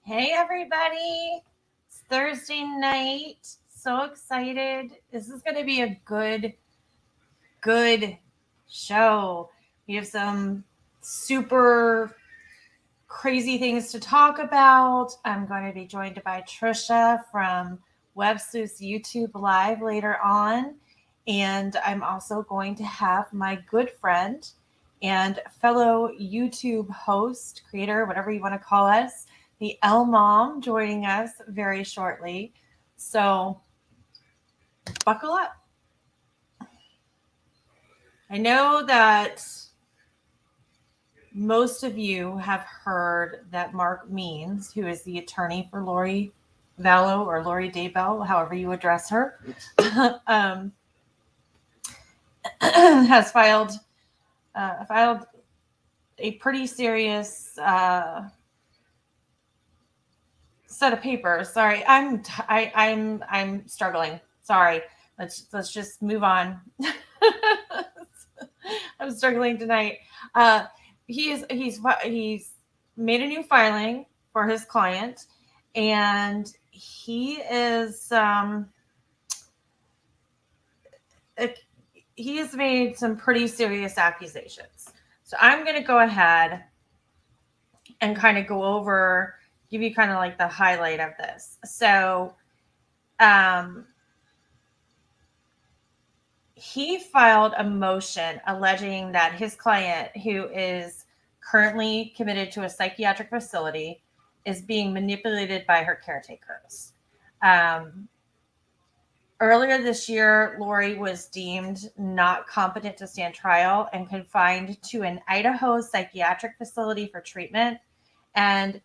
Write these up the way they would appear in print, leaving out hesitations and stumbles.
Hey, everybody. It's Thursday night. So excited. This is going to be a good show. We have some super crazy things to talk about. I'm going to be joined by Tricia from WEBSLEUTHS YouTube Live later on. And I'm also going to have my good friend and fellow YouTube host, creator, whatever you want to call us, the L Mom, joining us very shortly. So buckle up. I know that most of you have heard that Mark Means, who is the attorney for Lori Vallow or Lori Daybell, however you address her, has filed a pretty serious set of papers. Sorry, I'm struggling. Sorry, let's just move on. I'm struggling tonight. He's made a new filing for his client, and he has made some pretty serious accusations. So I'm going to go ahead and kind of go over, give you kind of like the highlight of this. So he filed a motion alleging that his client, who is currently committed to a psychiatric facility, is being manipulated by her caretakers. Earlier this year, Lori was deemed not competent to stand trial and confined to an Idaho psychiatric facility for treatment. And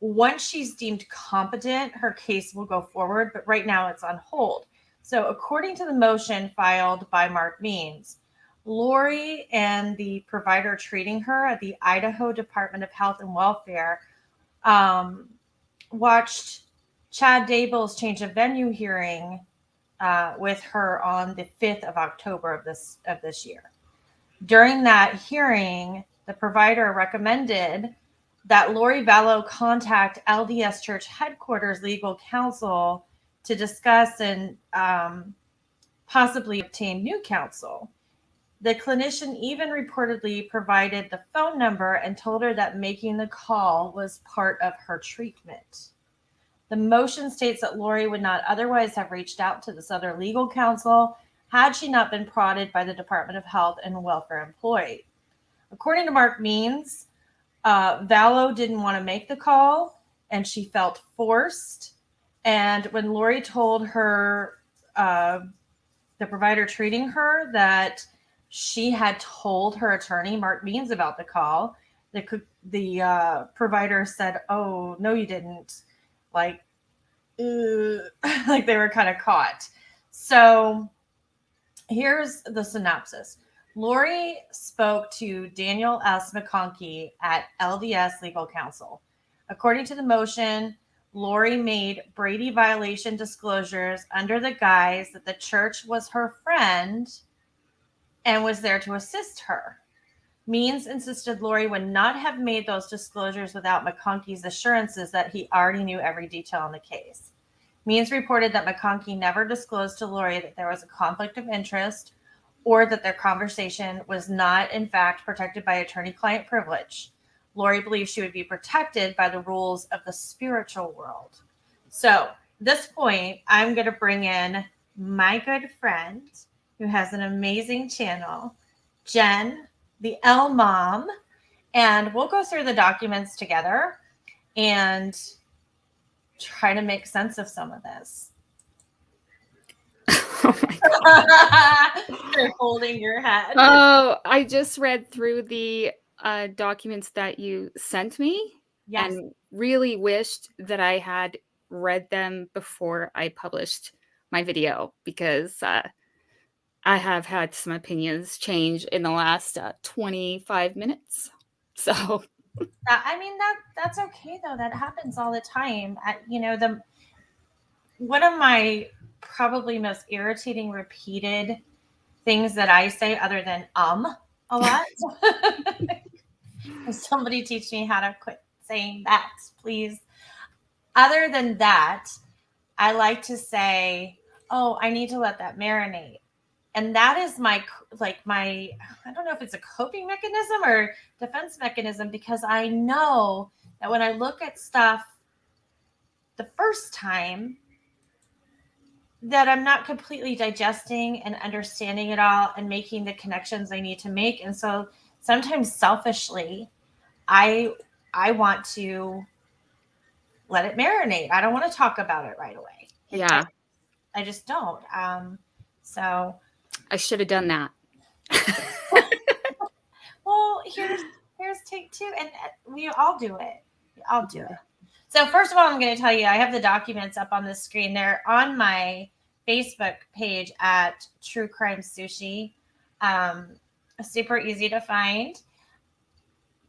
once she's deemed competent, her case will go forward, but right now it's on hold. So according to the motion filed by Mark Means, Lori and the provider treating her at the Idaho Department of Health and Welfare watched Chad Daybell's change of venue hearing with her on the 5th of October of this year. During that hearing, the provider recommended that Lori Vallow contact LDS Church headquarters legal counsel to discuss and possibly obtain new counsel. The clinician even reportedly provided the phone number and told her that making the call was part of her treatment. The motion states that Lori would not otherwise have reached out to this other legal counsel had she not been prodded by the Department of Health and Welfare employee. According to Mark Means, Vallow didn't want to make the call, and she felt forced. And when Lori told her, the provider treating her, that she had told her attorney, Mark Means, about the call, the provider said, "Oh, no, you didn't." Like they were kind of caught. So here's the synopsis. Lori spoke to Daniel S. McConkey at LDS Legal Counsel. According to the motion, Lori made Brady violation disclosures under the guise that the church was her friend and was there to assist her. Means insisted Lori would not have made those disclosures without McConkey's assurances that he already knew every detail in the case. Means reported that McConkey never disclosed to Lori that there was a conflict of interest or that their conversation was not, in fact, protected by attorney-client privilege. Lori believed she would be protected by the rules of the spiritual world. So at this point, I'm going to bring in my good friend who has an amazing channel, Jen, the L Mom, and we'll go through the documents together and try to make sense of some of this. Oh my God. You're holding your head. Oh, I just read through the documents that you sent me. Yes. And really wished that I had read them before I published my video, because I have had some opinions change in the last 25 minutes. So I mean, that's okay though. That happens all the time. One of my probably most irritating repeated things that I say, other than a lot. Somebody teach me how to quit saying that, please. other than that, I like to say, oh, I need to let that marinate. And that is my, I don't know if it's a coping mechanism or defense mechanism, because I know that when I look at stuff the first time, that I'm not completely digesting and understanding it all and making the connections I need to make. And so sometimes selfishly, I want to let it marinate. I don't want to talk about it right away. Yeah. I just don't. So I should have done that. well, here's take two, and we all do it. I'll do it. So first of all, I'm going to tell you, I have the documents up on the screen. They're on my Facebook page at True Crime Sushi. Super easy to find.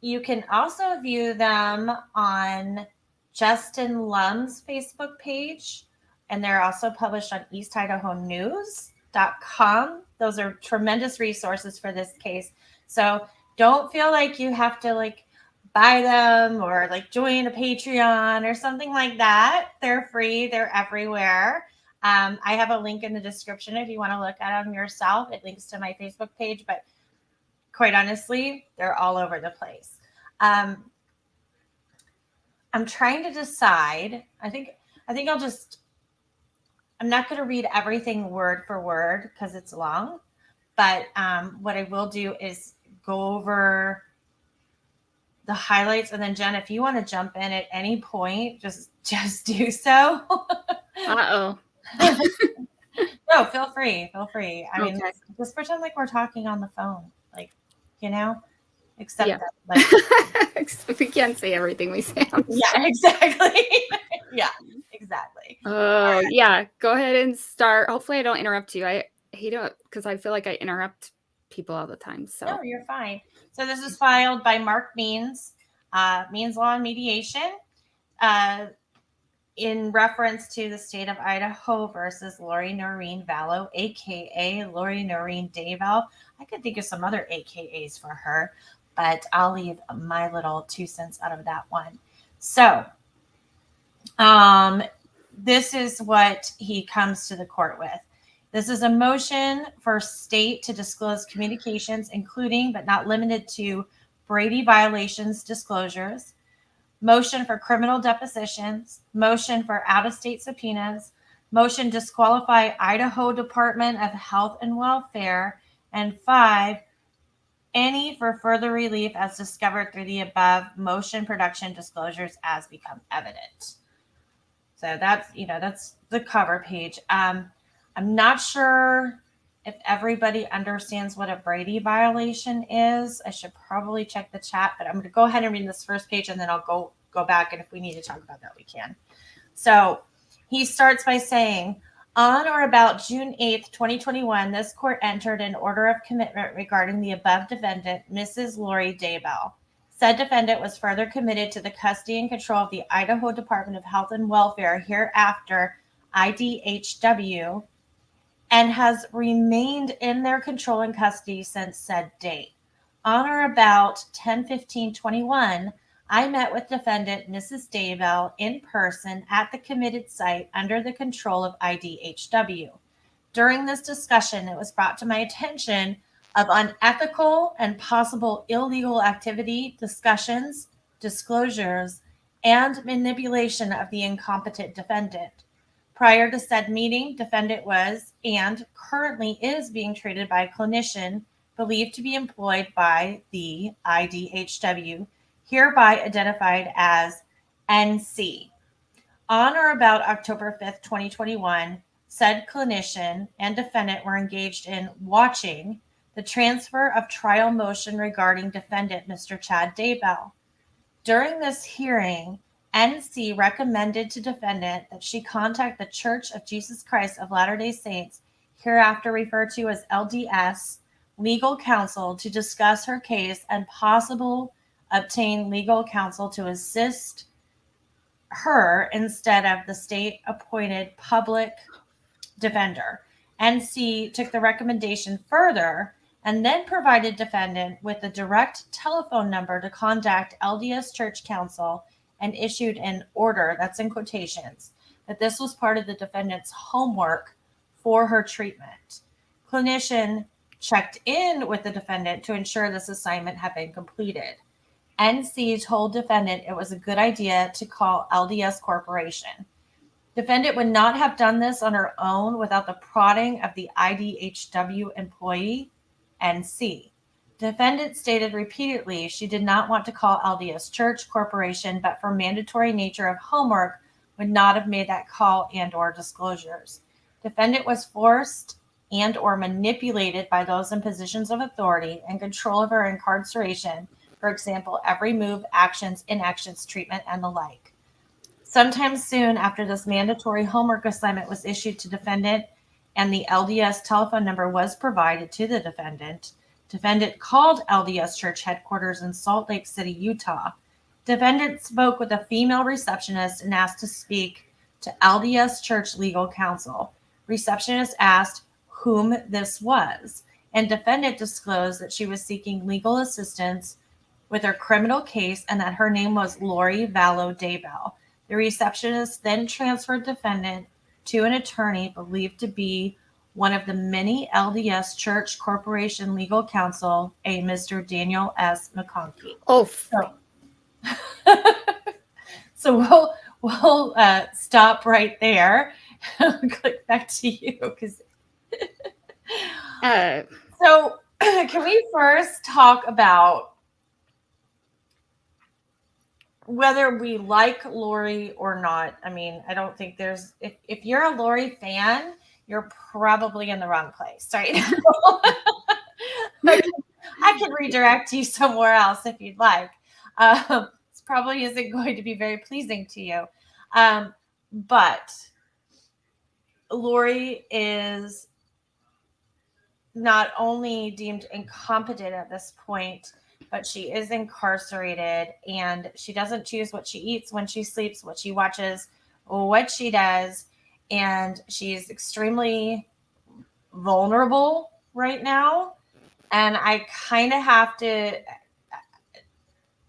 You can also view them on Justin Lum's Facebook page, and they're also published on eastidahonews.com. Those are tremendous resources for this case. So don't feel like you have to buy them or join a Patreon or something like that. They're free. They're everywhere. I have a link in the description if you want to look at them yourself. It links to my Facebook page, but quite honestly, they're all over the place. I'm trying to decide. I think I'm not going to read everything word for word because it's long, but what I will do is go over the highlights, and then Jen, if you want to jump in at any point, just do so. Uh-oh. No, feel free. I mean, Okay. just pretend like we're talking on the phone, except Yeah. that, We can't say everything we say. Yeah, exactly. Yeah, exactly. Oh, yeah. Go ahead and start. Hopefully I don't interrupt you. I hate it because I feel like I interrupt people all the time. So No, you're fine. So this is filed by Mark Means, Means Law and Mediation, in reference to the state of Idaho versus Lori Vallow, aka Lori Daybell. I could think of some other AKAs for her, but I'll leave my little 2 cents out of that one. So this is what he comes to the court with. This is a motion for state to disclose communications, including but not limited to Brady violations disclosures, motion for criminal depositions, motion for out-of-state subpoenas, motion disqualify Idaho Department of Health and Welfare, and 5, any for further relief as discovered through the above motion production disclosures as become evident. So that's the cover page. I'm not sure if everybody understands what a Brady violation is. I should probably check the chat, but I'm going to go ahead and read this first page, and then I'll go back, and if we need to talk about that, we can. So he starts by saying, on or about June 8th, 2021, this court entered an order of commitment regarding the above defendant, Mrs. Lori Daybell. Said defendant was further committed to the custody and control of the Idaho Department of Health and Welfare, hereafter IDHW, and has remained in their control and custody since said date. On or about 10/15/21, I met with defendant Mrs. Daybell in person at the committed site under the control of IDHW. During this discussion, it was brought to my attention of unethical and possible illegal activity, discussions, disclosures, and manipulation of the incompetent defendant. Prior to said meeting, defendant was and currently is being treated by a clinician believed to be employed by the IDHW, hereby identified as NC. On or about October 5th, 2021, said clinician and defendant were engaged in watching the transfer of trial motion regarding defendant Mr. Chad Daybell. During this hearing, NC recommended to defendant that she contact the Church of Jesus Christ of Latter-day Saints, hereafter referred to as LDS, legal counsel to discuss her case and possible obtain legal counsel to assist her instead of the state-appointed public defender. NC took the recommendation further and then provided defendant with the direct telephone number to contact LDS Church Counsel and issued an order, that's in quotations, that this was part of the defendant's homework for her treatment. Clinician checked in with the defendant to ensure this assignment had been completed. NC told defendant it was a good idea to call LDS Corporation. Defendant would not have done this on her own without the prodding of the IDHW employee, NC. Defendant stated repeatedly she did not want to call LDS Church Corporation, but for mandatory nature of homework would not have made that call and or disclosures. Defendant was forced and or manipulated by those in positions of authority and control of her incarceration, for example, every move, actions, inactions, treatment, and the like. Sometime soon after this mandatory homework assignment was issued to defendant and the LDS telephone number was provided to the defendant, defendant called LDS Church headquarters in Salt Lake City, Utah. Defendant spoke with a female receptionist and asked to speak to LDS Church legal counsel. Receptionist asked whom this was, and defendant disclosed that she was seeking legal assistance with her criminal case and that her name was Lori Vallow Daybell. The receptionist then transferred defendant to an attorney believed to be one of the many LDS Church Corporation legal counsel, a Mr. Daniel S. McConkey. Oh, so we'll stop right there. Click back to you because. So can we first talk about whether we like Lori or not? I mean, I don't think there's, if you're a Lori fan, you're probably in the wrong place, right? I can redirect you somewhere else if you'd like. This probably isn't going to be very pleasing to you. But Lori is not only deemed incompetent at this point, but she is incarcerated and she doesn't choose what she eats, when she sleeps, what she watches, what she does. And she's extremely vulnerable right now. And I kind of have to,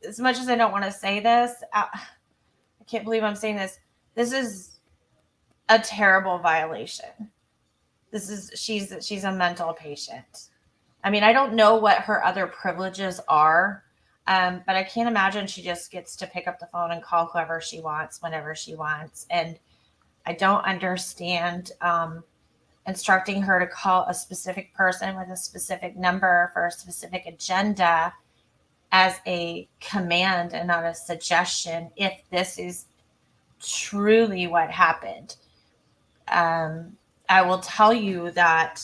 as much as I don't want to say this, I can't believe I'm saying this. This is a terrible violation. She's a mental patient. I mean, I don't know what her other privileges are, but I can't imagine she just gets to pick up the phone and call whoever she wants, whenever she wants. And I don't understand instructing her to call a specific person with a specific number for a specific agenda as a command and not a suggestion if this is truly what happened. I will tell you that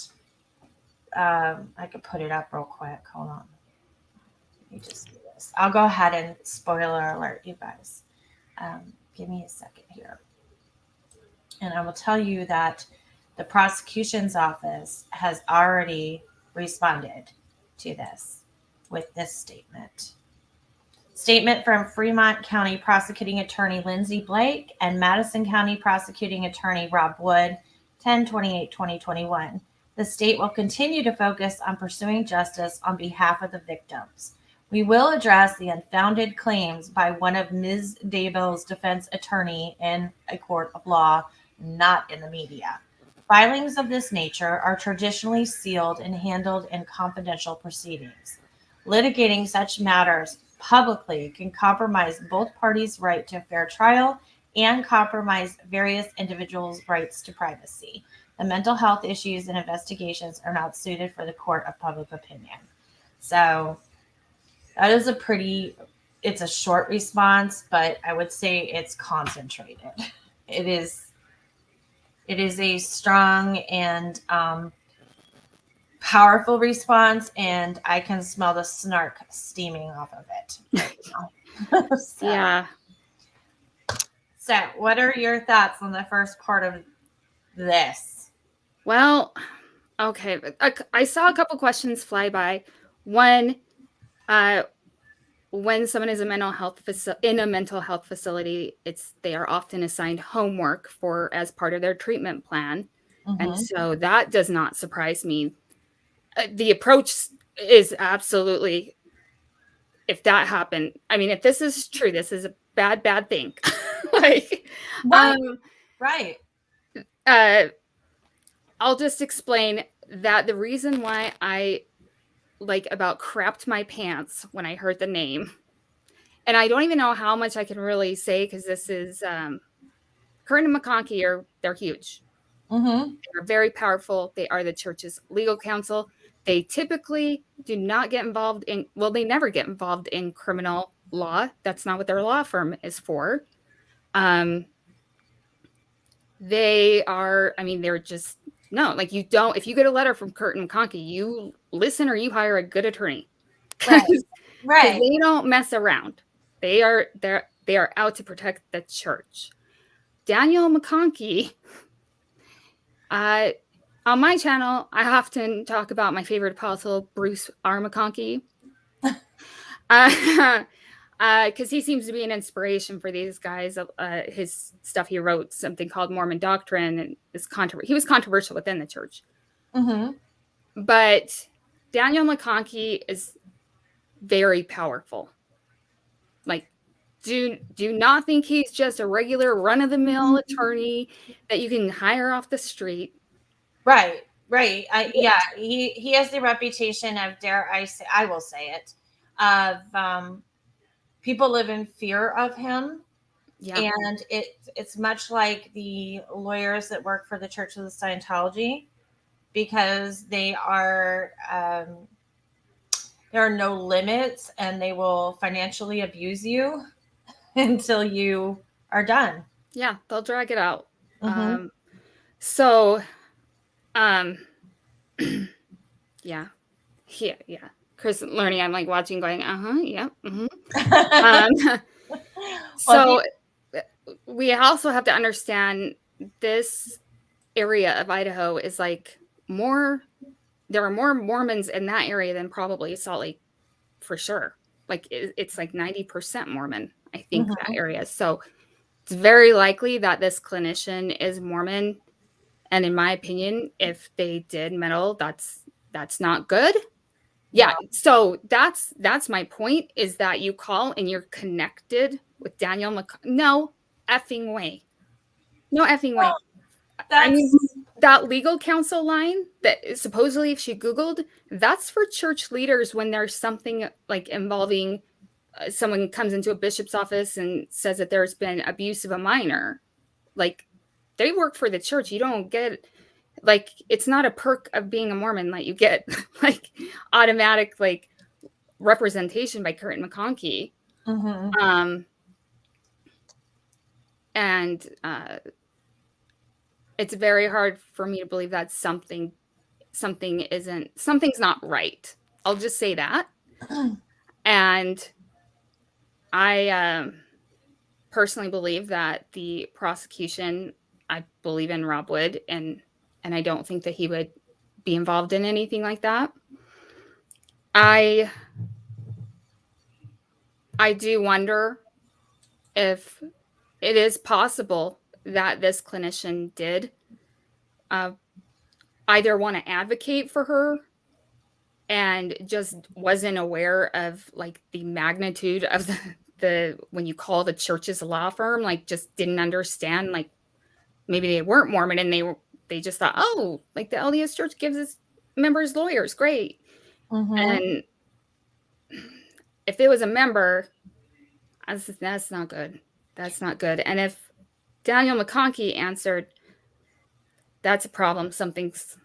I could put it up real quick. Hold on. Let me just do this. I'll go ahead and spoiler alert you guys. Give me a second here. And I will tell you that the prosecution's office has already responded to this with this statement. Statement from Fremont County Prosecuting Attorney Lindsay Blake and Madison County Prosecuting Attorney Rob Wood, 10/28/2021. The state will continue to focus on pursuing justice on behalf of the victims. We will address the unfounded claims by one of Ms. Daybell's defense attorney in a court of law, not in the media. Filings of this nature are traditionally sealed and handled in confidential proceedings. Litigating such matters publicly can compromise both parties' right to a fair trial and compromise various individuals' rights to privacy. The mental health issues and investigations are not suited for the court of public opinion. So that is it's a short response, but I would say it's concentrated. It is a strong and powerful response, and I can smell the snark steaming off of it right now. Yeah. So what are your thoughts on the first part of this? Well, okay. I saw a couple questions fly by. One, when someone is in a mental health facility, they are often assigned homework as part of their treatment plan. Mm-hmm. And so that does not surprise me. The approach is absolutely, if that happened, I mean, if this is true, this is bad thing. Like, right. I'll just explain that the reason why I like about crapped my pants when I heard the name, and I don't even know how much I can really say because this is Kern and McConkie they're huge. Mm-hmm. They're very powerful. They are the church's legal counsel. They typically do not get involved in, well, they never get involved in criminal law. That's not what their law firm is for. They are, I mean, they're just, no, like you don't, if you get a letter from Kurt and McConkie, you listen or you hire a good attorney. Right. Because they don't mess around. They are out to protect the church. Daniel McConkie, on my channel, I often talk about my favorite apostle, Bruce R. McConkie. Because he seems to be an inspiration for these guys. His stuff, he wrote something called Mormon Doctrine, and he was controversial within the church. Mm-hmm. But Daniel McConkie is very powerful. Like, do not think he's just a regular run-of-the-mill attorney that you can hire off the street. Right. Yeah, he has the reputation of, I will say it, of people live in fear of him. Yeah. And it's much like the lawyers that work for the Church of the Scientology, because there are no limits, and they will financially abuse you until you are done. Yeah, they'll drag it out. Mm-hmm. Yeah. Chris learning, I'm like watching, going, yeah. So we also have to understand this area of Idaho is like there are more Mormons in that area than probably Salt Lake, for sure. Like it's like 90% Mormon, I think, that area. So it's very likely that this clinician is Mormon. And in my opinion, if they did meddle, that's not good. Yeah. So that's my point, is that you call and you're connected with Daniel McConkie. No effing way. Well, I mean, that legal counsel line that supposedly, if she Googled, that's for church leaders when there's something like involving someone comes into a bishop's office and says that there's been abuse of a minor. Like, they work for the church. You don't get, like, it's not a perk of being a Mormon that you get like automatic like representation by Kurt and McConkie. Mm-hmm. And it's very hard for me to believe that something's not right. I'll just say that. And I personally believe that the prosecution, I believe in Rob Wood, and I don't think that he would be involved in anything like that. I do wonder if it is possible that this clinician did either want to advocate for her and just wasn't aware of like the magnitude of the when you call the church's law firm, like just didn't understand, like maybe they weren't Mormon and they just thought, oh, like the LDS Church gives its members lawyers, great. And if it was a member, that's not good. That's not good. And if Daniel McConkie answered, that's a problem. Something's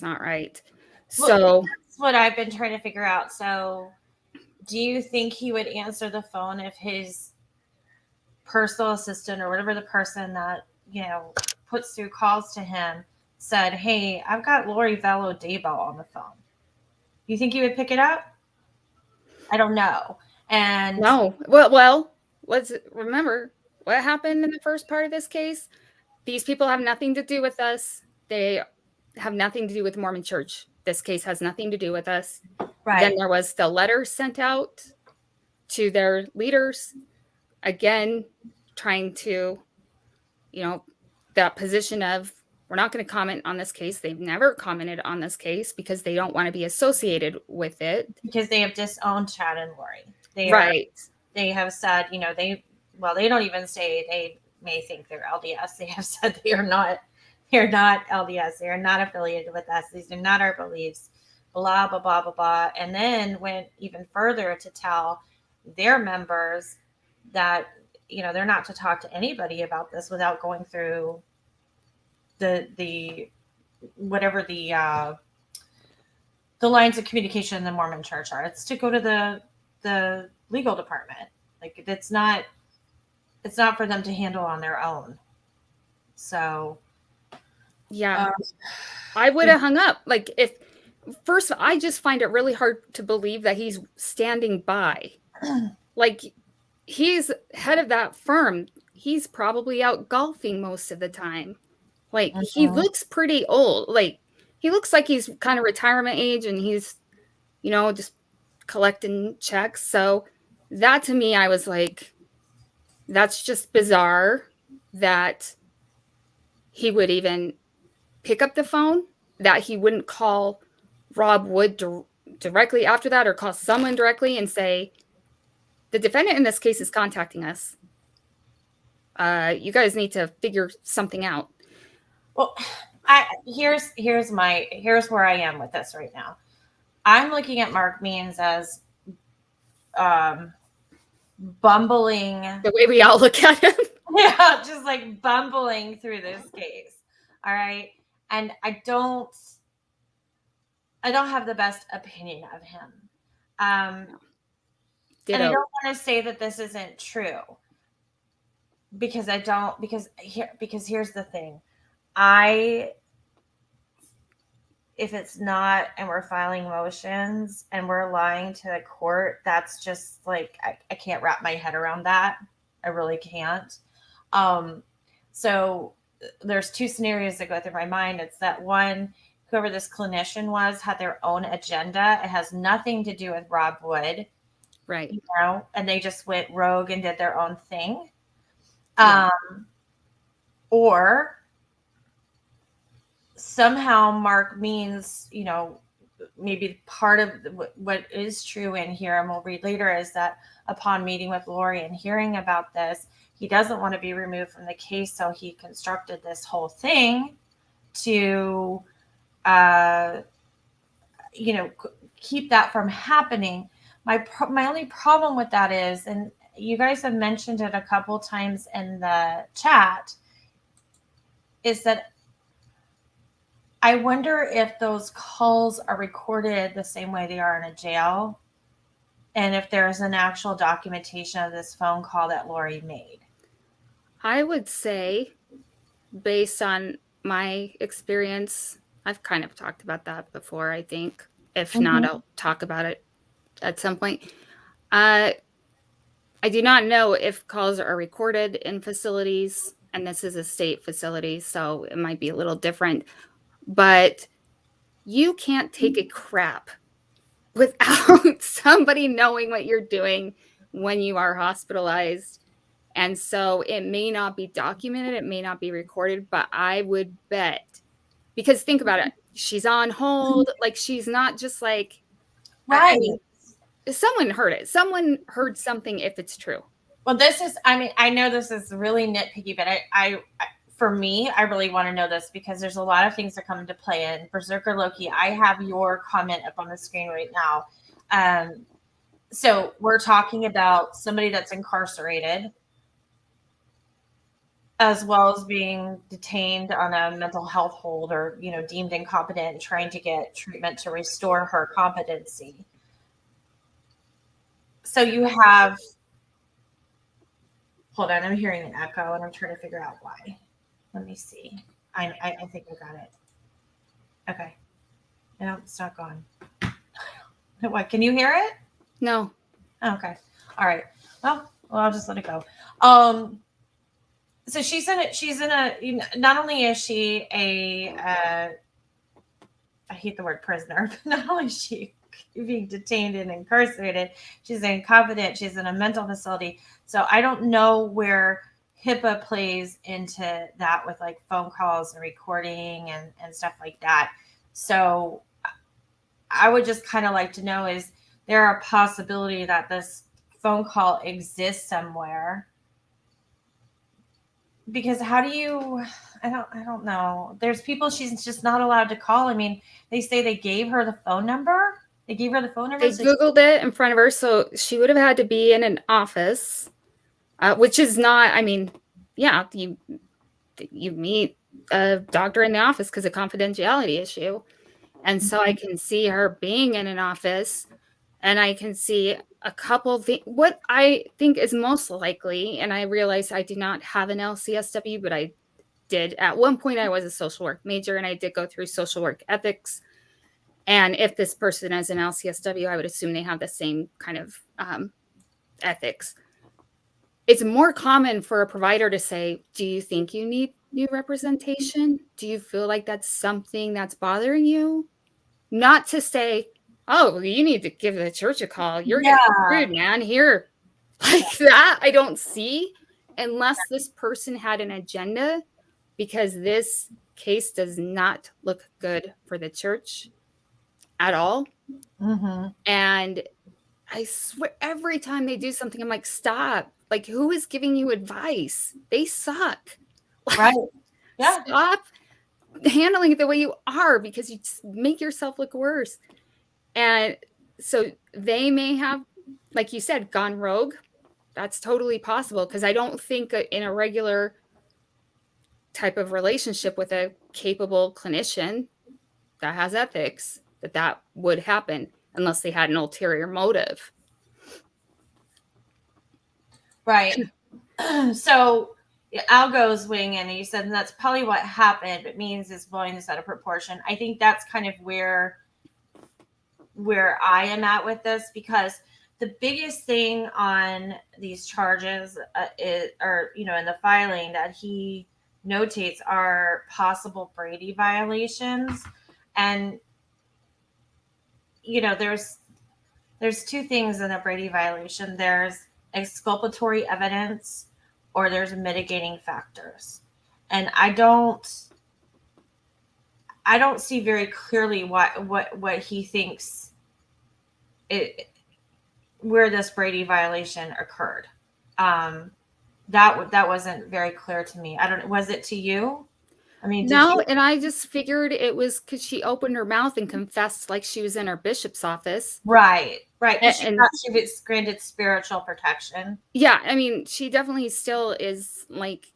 not right. So that's what I've been trying to figure out. So do you think he would answer the phone if his personal assistant or whatever the person that, puts through calls to him said, hey, I've got Lori Vallow Daybell on the phone? You think he would pick it up? I don't know. And no. Well, remember what happened in the first part of this case. These people have nothing to do with us. They have nothing to do with the Mormon Church. This case has nothing to do with us. Right. Then there was the letter sent out to their leaders, again, trying to, that position of, we're not going to comment on this case. They've never commented on this case because they don't want to be associated with it. Because they have disowned Chad and Lori. Right. they have said, they don't even say they may think they're LDS. They have said they're not LDS. They are not affiliated with us. These are not our beliefs, blah, blah, blah, blah, blah. And then went even further to tell their members that, they're not to talk to anybody about this without going through the whatever the lines of communication in the Mormon church are. It's to go to the legal department. Like it's not for them to handle on their own. So yeah, I would have hung up. Like first, I just find it really hard to believe that he's standing by. Like he's head of that firm. He's probably out golfing most of the time. Like he looks pretty old. Like he looks like he's kind of retirement age and he's, just collecting checks. So that to me, I was like, that's just bizarre that he would even pick up the phone, that he wouldn't call Rob Wood directly after that or call someone directly and say, the defendant in this case is contacting us. You guys need to figure something out. Well, here's where I am with this right now. I'm looking at Mark Means as bumbling. The way we all look at him. Yeah, just like bumbling through this case. All right. And I don't have the best opinion of him. And I don't want to say that this isn't true. Because here's the thing. If it's not, and we're filing motions and we're lying to the court, that's just like, I can't wrap my head around that. I really can't. So there's two scenarios that go through my mind. It's that one, whoever this clinician was had their own agenda. It has nothing to do with Rob Wood. Right. And they just went rogue and did their own thing. Yeah. Or somehow Mark Means, maybe part of what is true in here, and we'll read later, is that upon meeting with Lori and hearing about this, he doesn't want to be removed from the case. So he constructed this whole thing to, keep that from happening. My only problem with that is, and you guys have mentioned it a couple times in the chat, is that I wonder if those calls are recorded the same way they are in a jail, and if there's an actual documentation of this phone call that Lori made. I would say, based on my experience, I've kind of talked about that before, I think. If not, I'll talk about it at some point. I do not know if calls are recorded in facilities, and this is a state facility, so it might be a little different. But you can't take a crap without somebody knowing what you're doing when you are hospitalized. And so it may not be documented, it may not be recorded, but I would bet, because think about it, she's on hold, like she's not just like, right. I mean, someone heard it. Someone heard something if it's true. Well, I know this is really nitpicky, but for me, I really want to know this because there's a lot of things that come into play. And Berserker Loki, I have your comment up on the screen right now. So we're talking about somebody that's incarcerated, as well as being detained on a mental health hold or, deemed incompetent and trying to get treatment to restore her competency. So you have, hold on, I'm hearing an echo and I'm trying to figure out why. Let me see. I think I got it. Okay. No, it's not gone. What? Can you hear it? No. Okay. All right. Well, I'll just let it go. So she's in a, not only is she I hate the word prisoner, but not only is she being detained and incarcerated, she's incompetent, she's in a mental facility. So I don't know where HIPAA plays into that with like phone calls and recording and stuff like that. So I would just kind of like to know, is there a possibility that this phone call exists somewhere. Because how do you, I don't know. There's people she's just not allowed to call. I mean, they say they gave her the phone number. They gave her the phone number. They Googled it in front of her, so she would have had to be in an office, which is not, I mean, yeah, you meet a doctor in the office because of confidentiality issue. And so I can see her being in an office, and I can see a couple of what I think is most likely, and I realize I do not have an LCSW, but I did at one point. I was a social work major, and I did go through social work ethics. And if this person is an LCSW, I would assume they have the same kind of ethics. It's more common for a provider to say, do you think you need new representation? Do you feel like that's something that's bothering you? Not to say, oh, you need to give the church a call. You're getting screwed, man. Here, like that, I don't see, unless this person had an agenda, because this case does not look good for the church at all. Mm-hmm. And I swear, every time they do something, I'm like, stop. Like, who is giving you advice? They suck. Right. Yeah. Stop handling it the way you are, because you just make yourself look worse. And so they may have, like you said, gone rogue. That's totally possible, because I don't think in a regular type of relationship with a capable clinician that has ethics, that would happen unless they had an ulterior motive. Right. So Algo's weighing in, and you said, and that's probably what happened. It means is blowing this out of proportion. I think that's kind of where I am at with this, because the biggest thing on these charges is, or in the filing that he notates, are possible Brady violations. And there's two things in a Brady violation. There's exculpatory evidence, or there's mitigating factors. And I don't see very clearly what he thinks where this Brady violation occurred. That wasn't very clear to me. I don't. Was it to you? I mean, no, and I just figured it was because she opened her mouth and confessed like she was in her bishop's office. Right. She was granted spiritual protection. Yeah, I mean, she definitely still is like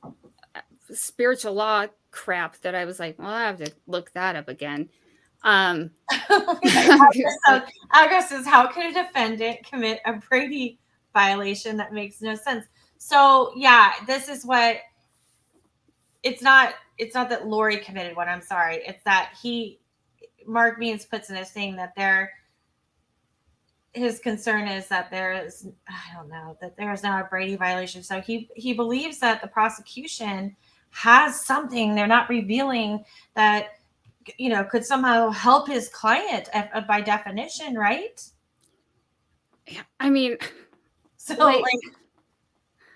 spiritual law crap that I was like, well, I have to look that up again. Algo says, how can a defendant commit a Brady violation? That makes no sense. So yeah, this is what it's not that Lori committed one. I'm sorry. It's that Mark Means puts in his thing that his concern is that there is not a Brady violation. So he believes that the prosecution has something they're not revealing that could somehow help his client by definition, right? Yeah, I mean, so like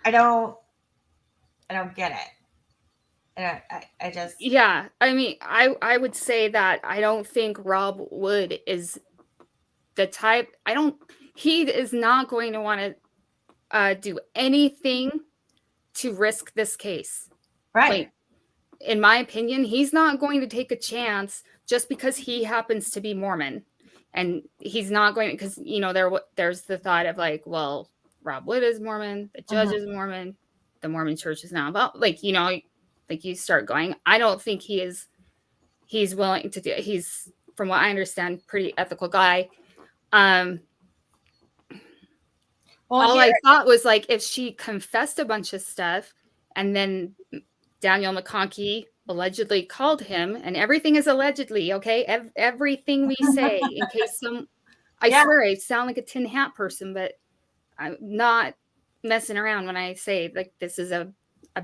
I don't get it. And I just, yeah, I mean, I would say that I don't think Rob Wood is the type. He is not going to want to do anything to risk this case. Right. Like, in my opinion, he's not going to take a chance just because he happens to be Mormon. And he's not going to, because, there's the thought of like, well, Rob Wood is Mormon, the judge is Mormon, the Mormon church is now about, like you start going. I don't think he's willing to do. He's, from what I understand, pretty ethical guy. All I thought was like, if she confessed a bunch of stuff and then Daniel McConkey allegedly called him, and everything is allegedly, okay? Everything we say, in case I swear I sound like a tin hat person, but I'm not messing around when I say like this is a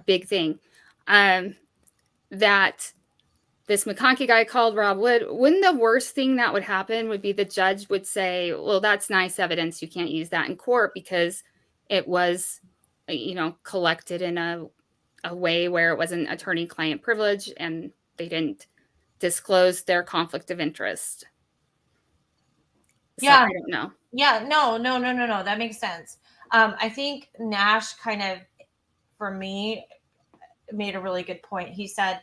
big thing. That this McConkey guy called Rob Wood. Wouldn't the worst thing that would happen would be the judge would say, well, that's nice evidence. You can't use that in court because it was, collected in a way where it wasn't attorney-client privilege and they didn't disclose their conflict of interest. So, I don't know. Yeah, no. That makes sense. I think Nash kind of, for me, made a really good point. He said,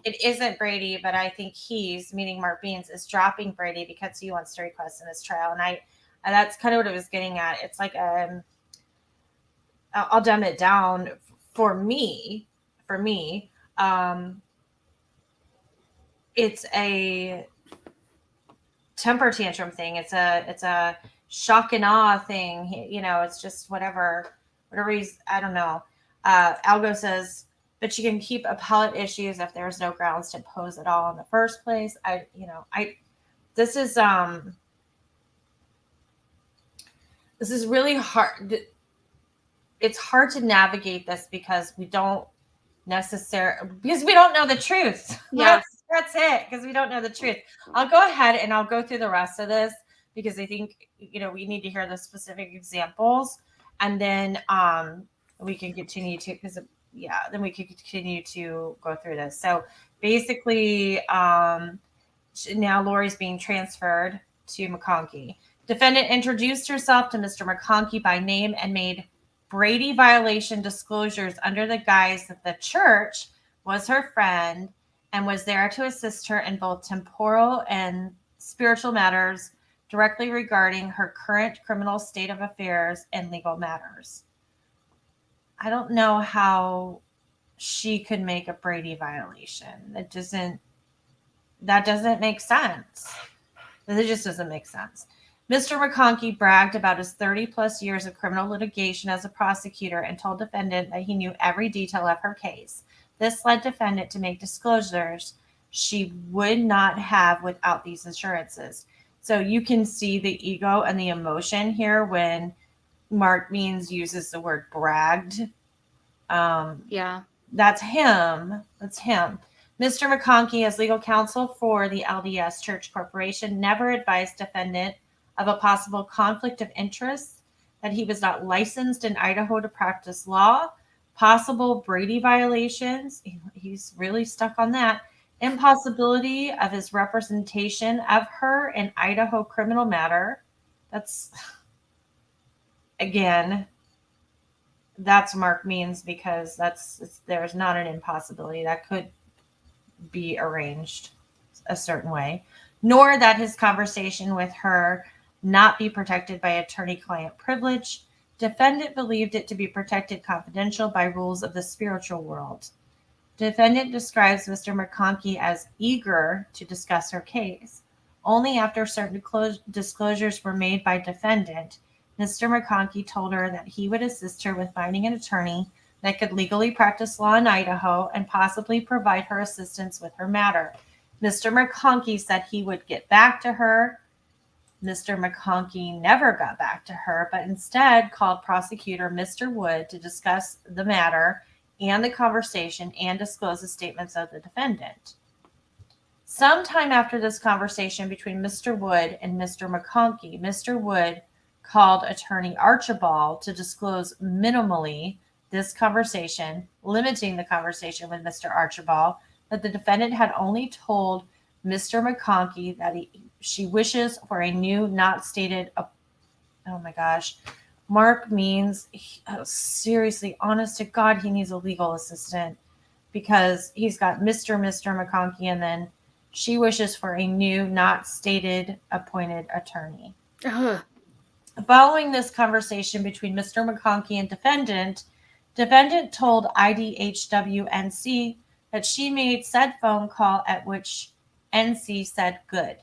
it isn't Brady, but I think he's, meaning Mark Beans, is dropping Brady because he wants to request in his trial. And that's kind of what it was getting at. It's like, I'll dumb it down for me, it's a temper tantrum thing. It's a shock and awe thing. It's just whatever he's, I don't know. Algo says, but you can keep appellate issues if there's no grounds to oppose at all in the first place. This is really hard. It's hard to navigate this because we don't know the truth. Yeah. That's it, because we don't know the truth. I'll go ahead and I'll go through the rest of this because I think we need to hear the specific examples, and then we can continue to then we can continue to go through this. So basically, now Lori's being transferred to McConkey. Defendant introduced herself to Mr. McConkey by name and made Brady violation disclosures under the guise that the church was her friend and was there to assist her in both temporal and spiritual matters directly regarding her current criminal state of affairs and legal matters. I don't know how she could make a Brady violation. That doesn't make sense. It just doesn't make sense. Mr. McConkey bragged about his 30-plus years of criminal litigation as a prosecutor and told defendant that he knew every detail of her case. This led defendant to make disclosures she would not have without these assurances. So you can see the ego and the emotion here when Mark Means uses the word bragged. Yeah. That's him. Mr. McConkey, as legal counsel for the LDS Church Corporation, never advised defendant of a possible conflict of interest, that he was not licensed in Idaho to practice law, possible Brady violations. He's really stuck on that. Impossibility of his representation of her in Idaho criminal matter. That's Mark Means, because there's not an impossibility. That could be arranged a certain way. Nor that his conversation with her not be protected by attorney-client privilege. Defendant believed it to be protected confidential by rules of the spiritual world. Defendant describes Mr. McConkey as eager to discuss her case. Only after certain disclosures were made by defendant, Mr. McConkey told her that he would assist her with finding an attorney that could legally practice law in Idaho and possibly provide her assistance with her matter. Mr. McConkey said he would get back to her. Mr. McConkey never got back to her, but instead called prosecutor Mr. Wood to discuss the matter and the conversation and disclose the statements of the defendant. Sometime after this conversation between Mr. Wood and Mr. McConkey, Mr. Wood called attorney Archibald to disclose minimally this conversation, limiting the conversation with Mr. Archibald, that the defendant had only told Mr. McConkey that she wishes for a new, not stated, oh my gosh, Mark Means, seriously, honest to God, he needs a legal assistant, because he's got Mr. McConkey, and then she wishes for a new, not stated, appointed attorney. Following this conversation between Mr. McConkey and defendant told IDHW NC that she made said phone call, at which NC said good.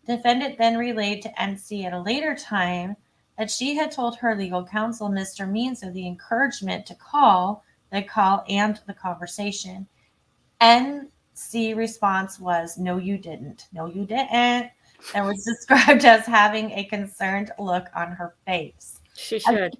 Defendant then relayed to NC at a later time that she had told her legal counsel, Mr. Means, of the encouragement to call, the call, and the conversation. NC response was, no, you didn't. No, you didn't. And was described as having a concerned look on her face. She should.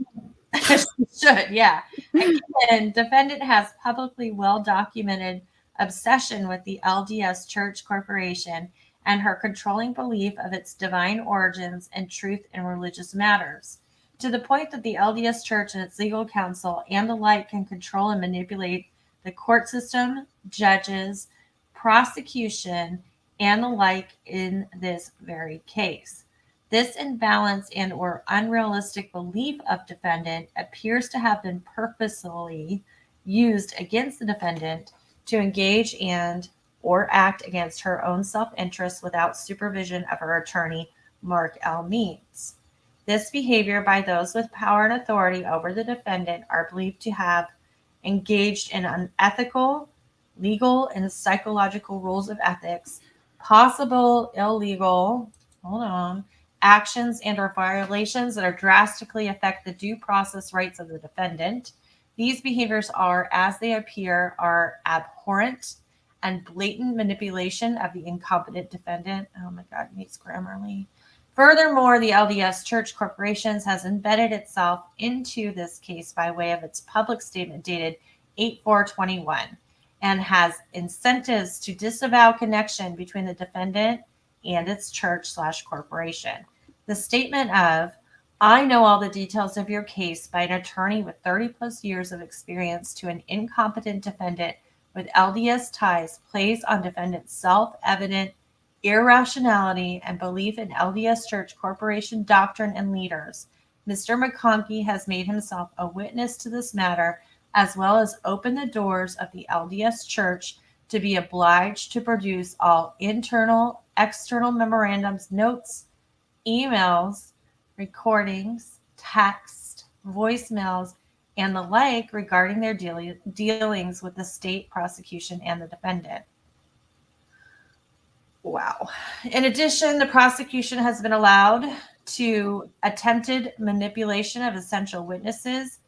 She should, yeah. Again, defendant has publicly well-documented obsession with the LDS Church Corporation and her controlling belief of its divine origins and truth in religious matters, to the point that the LDS Church and its legal counsel and the like can control and manipulate the court system, judges, prosecution, and the like in this very case. This imbalance and or unrealistic belief of defendant appears to have been purposely used against the defendant to engage and or act against her own self-interest without supervision of her attorney, Mark L. Means. This behavior by those with power and authority over the defendant are believed to have engaged in unethical, legal, and psychological rules of ethics, possible illegal, actions and or violations that are drastically affect the due process rights of the defendant. These behaviors are, as they appear, are abhorrent and blatant manipulation of the incompetent defendant. Oh my God, meets Grammarly. Furthermore, the LDS Church Corporations has embedded itself into this case by way of its public statement dated 8/4/21 and has incentives to disavow connection between the defendant and its church/corporation. The statement of, I know all the details of your case by an attorney with 30 plus years of experience to an incompetent defendant with LDS ties plays on defendant's self-evident irrationality and belief in LDS Church Corporation doctrine and leaders. Mr. McConkie has made himself a witness to this matter, as well as opened the doors of the LDS Church to be obliged to produce all internal, external memorandums, notes, emails, recordings, text, voicemails, and the like regarding their dealings with the state prosecution and the defendant. Wow. In addition, the prosecution has been allowed to attempted manipulation of essential witnesses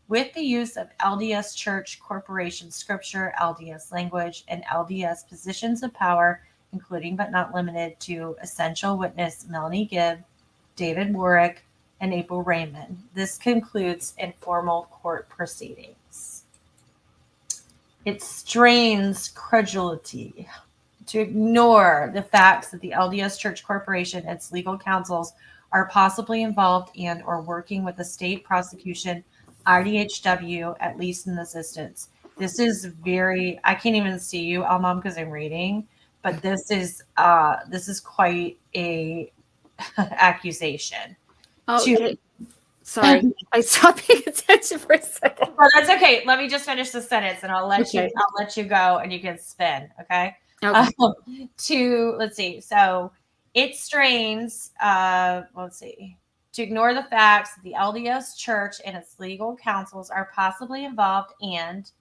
with the use of LDS Church Corporation scripture, LDS language, and LDS positions of power, including but not limited to essential witness Melanie Gibb, David Warwick, and April Raymond. This concludes informal court proceedings. It strains credulity to ignore the facts that the LDS Church Corporation and its legal counsels are possibly involved and or working with the state prosecution, IDHW, at least in this instance. This is very, I can't even see you, Almam, because I'm reading, but this is quite a accusation. Okay. Sorry, I stopped paying attention for a second. Well, that's okay. Let me just finish the sentence, and I'll let you go, and you can spin. Okay. Let's see. So it strains. Let's see. To ignore the facts that the LDS Church and its legal counsels are possibly involved and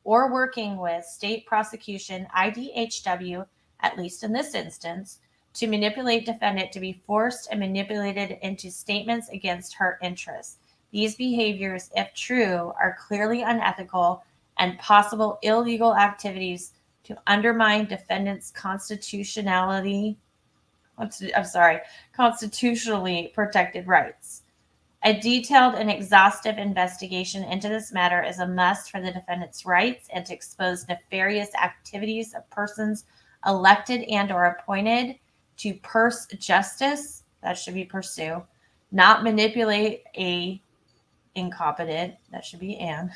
or working with state prosecution, IDHW, at least in this instance, to manipulate defendant to be forced and manipulated into statements against her interests. These behaviors, if true, are clearly unethical and possible illegal activities to undermine defendant's constitutionally protected rights. A detailed and exhaustive investigation into this matter is a must for the defendant's rights and to expose nefarious activities of persons elected and or appointed to purse justice, that should be pursue, not manipulate a incompetent, that should be Anne,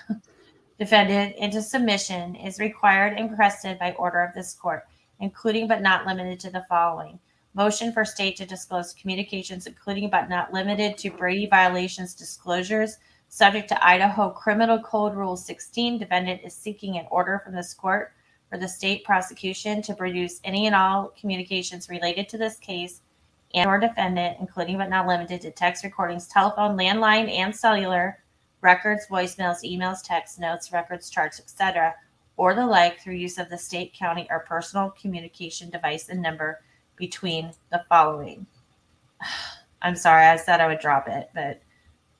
defendant into submission is required and requested by order of this court, including but not limited to the following. Motion for state to disclose communications, including but not limited to Brady violations disclosures, subject to Idaho Criminal Code Rule 16. Defendant is seeking an order from this court for the state prosecution to produce any and all communications related to this case and or defendant, including but not limited to text recordings, telephone, landline, and cellular, records, voicemails, emails, text notes, records, charts, etc., or the like through use of the state, county, or personal communication device and number between the following. I'm sorry, I said I would drop it, but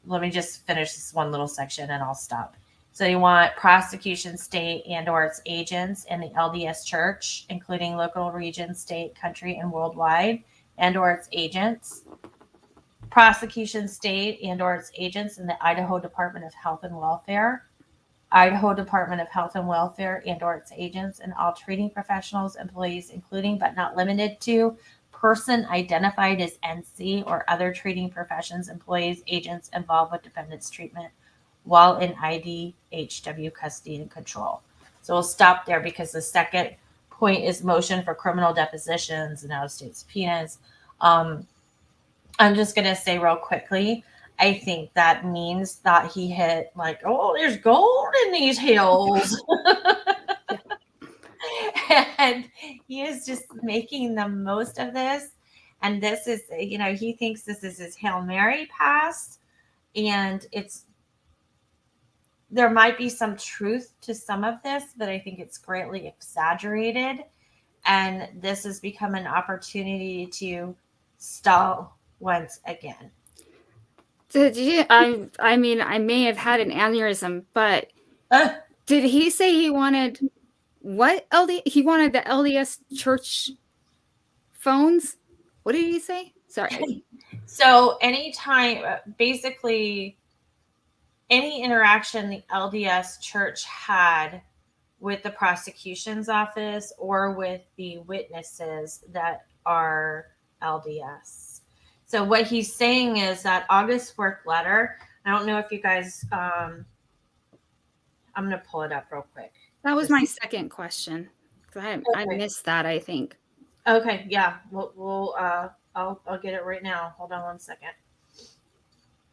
let me just finish this one little section and I'll stop. So you want prosecution, state, and or its agents in the LDS Church, including local, region, state, country, and worldwide, and or its agents. Prosecution, state, and or its agents in the Idaho Department of Health and Welfare. Idaho Department of Health and Welfare and or its agents and all treating professionals, employees, including but not limited to person identified as NC or other treating professions, employees, agents involved with defendant's treatment while in IDHW custody and control. So we'll stop there because the second point is motion for criminal depositions and out-of-state subpoenas. I'm just going to say real quickly, I think that means that he hit like, oh, there's gold in these hills. And he is just making the most of this. And this is, he thinks this is his Hail Mary pass. And there might be some truth to some of this, but I think it's greatly exaggerated. And this has become an opportunity to stall once again. Did you? I mean, I may have had an aneurysm, but did he say he wanted what? He wanted the LDS church phones? What did he say? Sorry. So anytime, basically, any interaction the LDS church had with the prosecution's office or with the witnesses that are LDS. So what he's saying is that August 4th letter, I don't know if you guys, I'm going to pull it up real quick. That was my second question. I missed that, I think. Okay, yeah. I'll get it right now. Hold on one second.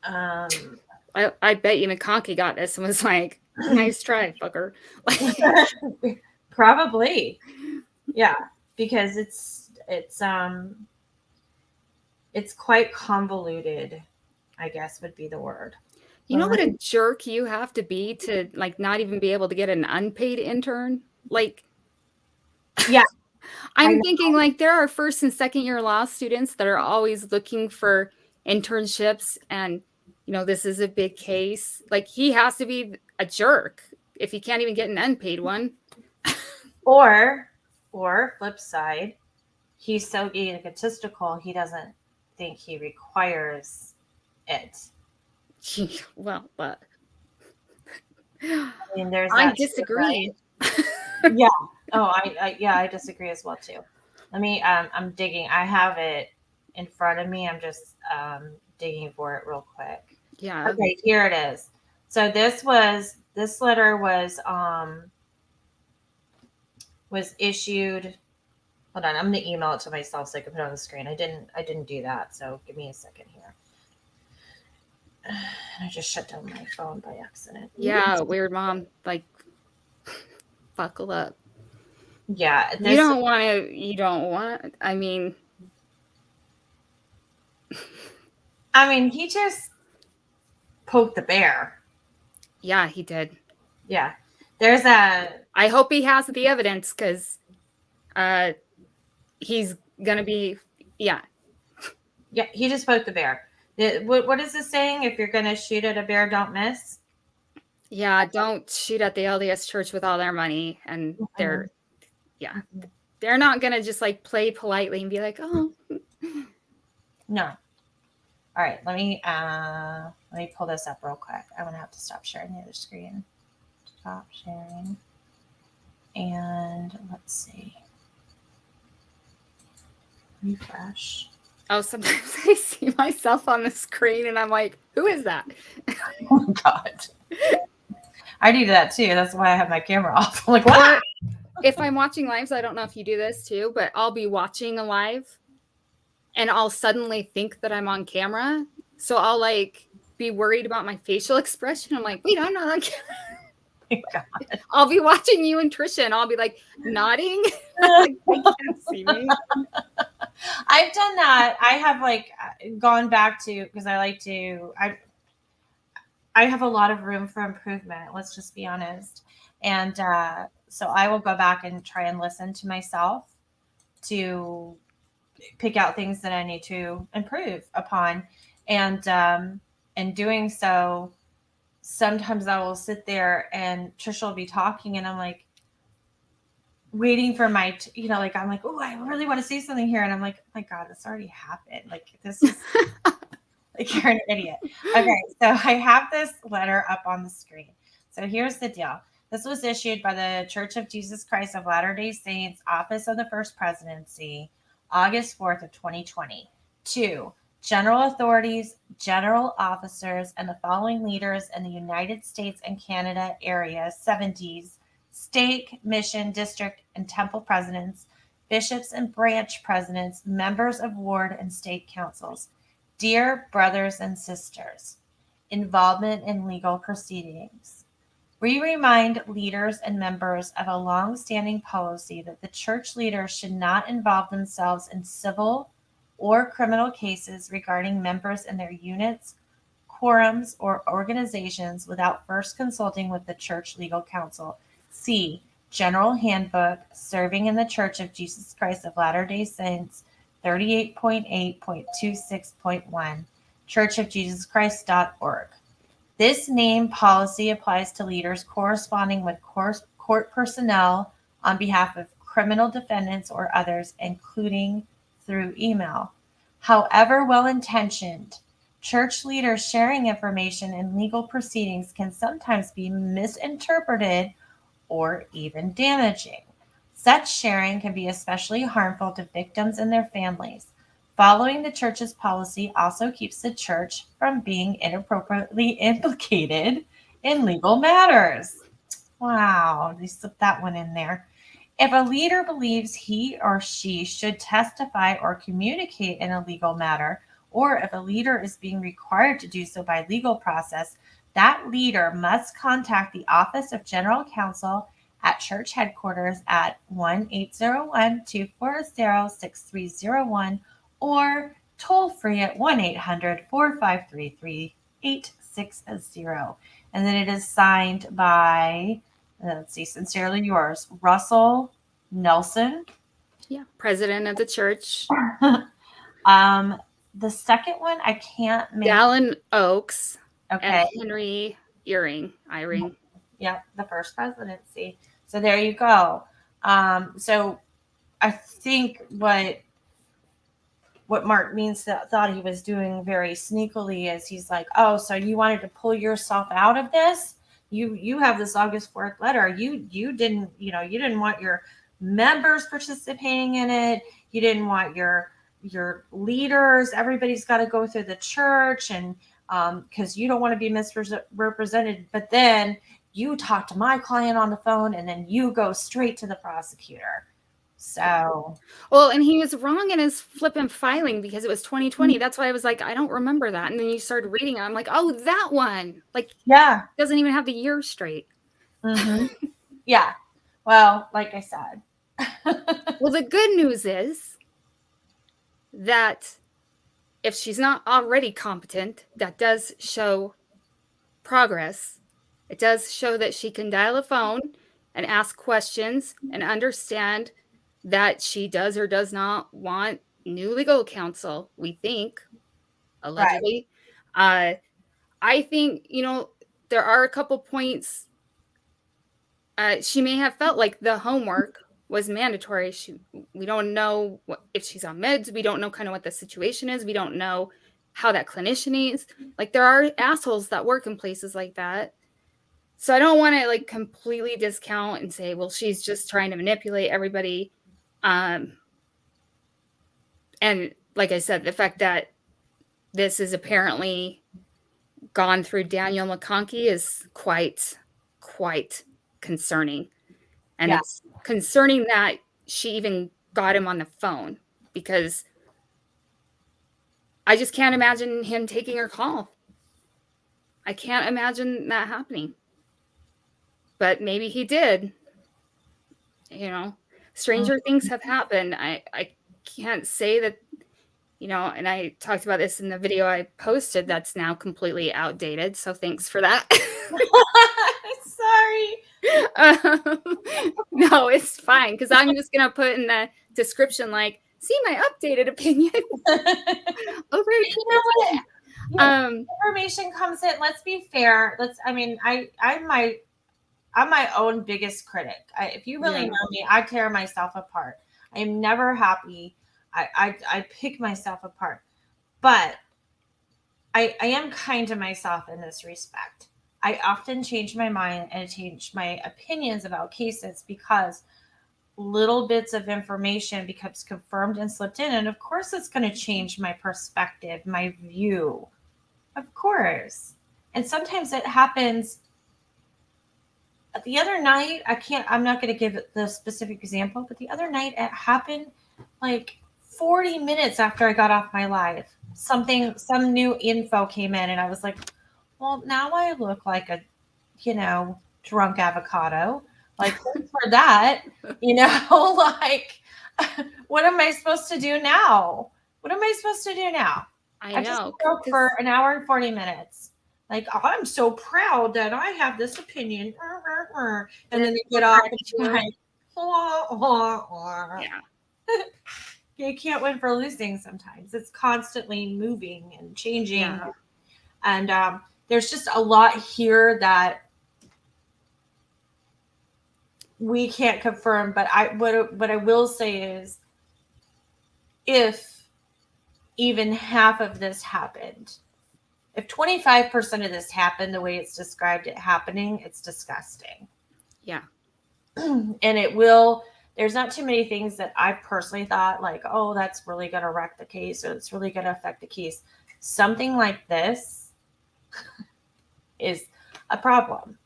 I bet you McConkey got this and was like, nice try, fucker. Probably. Yeah, because it's quite convoluted, I guess would be the word. You know what a jerk you have to be to like not even be able to get an unpaid intern? Like, yeah. I'm thinking like there are first and second year law students that are always looking for internships, and this is a big case. Like, he has to be a jerk if he can't even get an unpaid one. Or flip side, he's so egotistical he doesn't think he requires it. Well, but I mean, I disagree. Yeah. Oh, I disagree as well too. Let me. I'm digging. I have it in front of me. I'm just digging for it real quick. Yeah. Okay, here it is. So this letter was issued. Hold on, I'm gonna email it to myself so I can put it on the screen. I didn't do that, so give me a second here. I just shut down my phone by accident. Yeah, weird mom. Like, buckle up. Yeah. You don't want. I mean, he just poked the bear. Yeah, he did. Yeah. I hope he has the evidence, because he's gonna be. Yeah. Yeah, he just poked the bear. What is this saying? If you're gonna shoot at a bear, don't miss. Yeah, don't shoot at the LDS church with all their money, and they're not gonna just like play politely and be like, oh. No. All right, let me pull this up real quick. I'm gonna have to stop sharing the other screen. Stop sharing. And let's see. Refresh. Oh, sometimes I see myself on the screen and I'm like, who is that? Oh God. I do that too. That's why I have my camera off. I'm like, what? If I'm watching lives, I don't know if you do this too, but I'll be watching a live and I'll suddenly think that I'm on camera. So I'll like be worried about my facial expression. I'm like, wait, I'm not on camera. God. I'll be watching you and Tricia and I'll be like nodding. Like, they can't see me. I've done that. I have like gone back to, because I have a lot of room for improvement. Let's just be honest. And so I will go back and try and listen to myself to pick out things that I need to improve upon. And in doing so, sometimes I will sit there and Tricia will be talking and I'm like waiting for my, like, I'm like, oh, I really want to say something here. And I'm like, oh my God, this already happened. Like, this is like, you're an idiot. Okay. So I have this letter up on the screen. So here's the deal. This was issued by the Church of Jesus Christ of Latter-day Saints, Office of the First Presidency, August 4th of 2020, to general authorities, general officers, and the following leaders in the United States and Canada area 70s, stake, mission, district, and temple presidents, bishops and branch presidents, members of ward and state councils. Dear brothers and sisters, involvement in legal proceedings. We remind leaders and members of a long-standing policy that the church leaders should not involve themselves in civil or criminal cases regarding members and their units, quorums, or organizations without first consulting with the church legal counsel. See General Handbook, Serving in the Church of Jesus Christ of Latter-day Saints, 38.8.26.1, churchofjesuschrist.org. This name policy applies to leaders corresponding with court personnel on behalf of criminal defendants or others, including through email. However well-intentioned, church leaders sharing information in legal proceedings can sometimes be misinterpreted or even damaging. Such sharing can be especially harmful to victims and their families. Following the church's policy also keeps the church from being inappropriately implicated in legal matters. Wow, they slipped that one in there. If a leader believes he or she should testify or communicate in a legal matter, or if a leader is being required to do so by legal process, that leader must contact the Office of General Counsel at church headquarters at 1-801-240-6301 or toll free at 1-800-453-3860. And then it is signed by, let's see, sincerely yours, Russell Nelson. Yeah, president of the church. The second one, I can't make. Dallin Oaks. Okay. And Henry Eyring. Yep, the first presidency. So there you go. So I think what Mark Means thought he was doing very sneakily is he's like, oh, so you wanted to pull yourself out of this? You have this August 4th letter. You didn't, you didn't want your members participating in it. You didn't want your leaders. Everybody's got to go through the church, and because you don't want to be misrepresented. But then you talk to my client on the phone, and then you go straight to the prosecutor. So, well, and he was wrong in his flipping filing because it was 2020. That's why I was like, I don't remember that. And then you started reading it. I'm like, oh, that one. Like, yeah, doesn't even have the year straight. Mm-hmm. Yeah. Well, like I said. Well, the good news is that if she's not already competent, that does show progress. It does show that she can dial a phone and ask questions and understand that she does or does not want new legal counsel, we think, allegedly. Right. I think, there are a couple points. She may have felt like the homework was mandatory. We don't know if she's on meds. We don't know kind of what the situation is. We don't know how that clinician is. Like, there are assholes that work in places like that. So I don't want to like completely discount and say, well, she's just trying to manipulate everybody. And like I said, the fact that this is apparently gone through Daniel McConkey is quite concerning. And it's concerning that she even got him on the phone, because I just can't imagine him taking her call. I can't imagine that happening. But maybe he did. Stranger things have happened. I can't say that, and I talked about this in the video I posted that's now completely outdated. So thanks for that. Sorry. No, it's fine, because I'm just going to put in the description, like, see my updated opinion. Over information comes in. Let's be fair. I'm my own biggest critic. If you really know me, I tear myself apart. I am never happy. I pick myself apart. But I am kind to myself in this respect. I often change my mind and change my opinions about cases because little bits of information becomes confirmed and slipped in. And of course, it's going to change my perspective, my view. Of course. And sometimes it happens. The other night, I'm not going to give the specific example, but the other night it happened like 40 minutes after I got off my live. some new info came in, and I was like, well, now I look like a, drunk avocado. Like, thanks for that, like, what am I supposed to do now? What am I supposed to do now? I just know. spoke for an hour and 40 minutes. Like, oh, I'm so proud that I have this opinion. And then they get off and like, Yeah. you can't win for losing sometimes. It's constantly moving and changing. Yeah. And there's just a lot here that we can't confirm. But what I will say is, if even half of this happened, if 25% of this happened the way it's described it happening, it's disgusting. Yeah. And it will, there's not too many things that I personally thought like, oh, that's really going to wreck the case, or it's really going to affect the case. Something like this is a problem.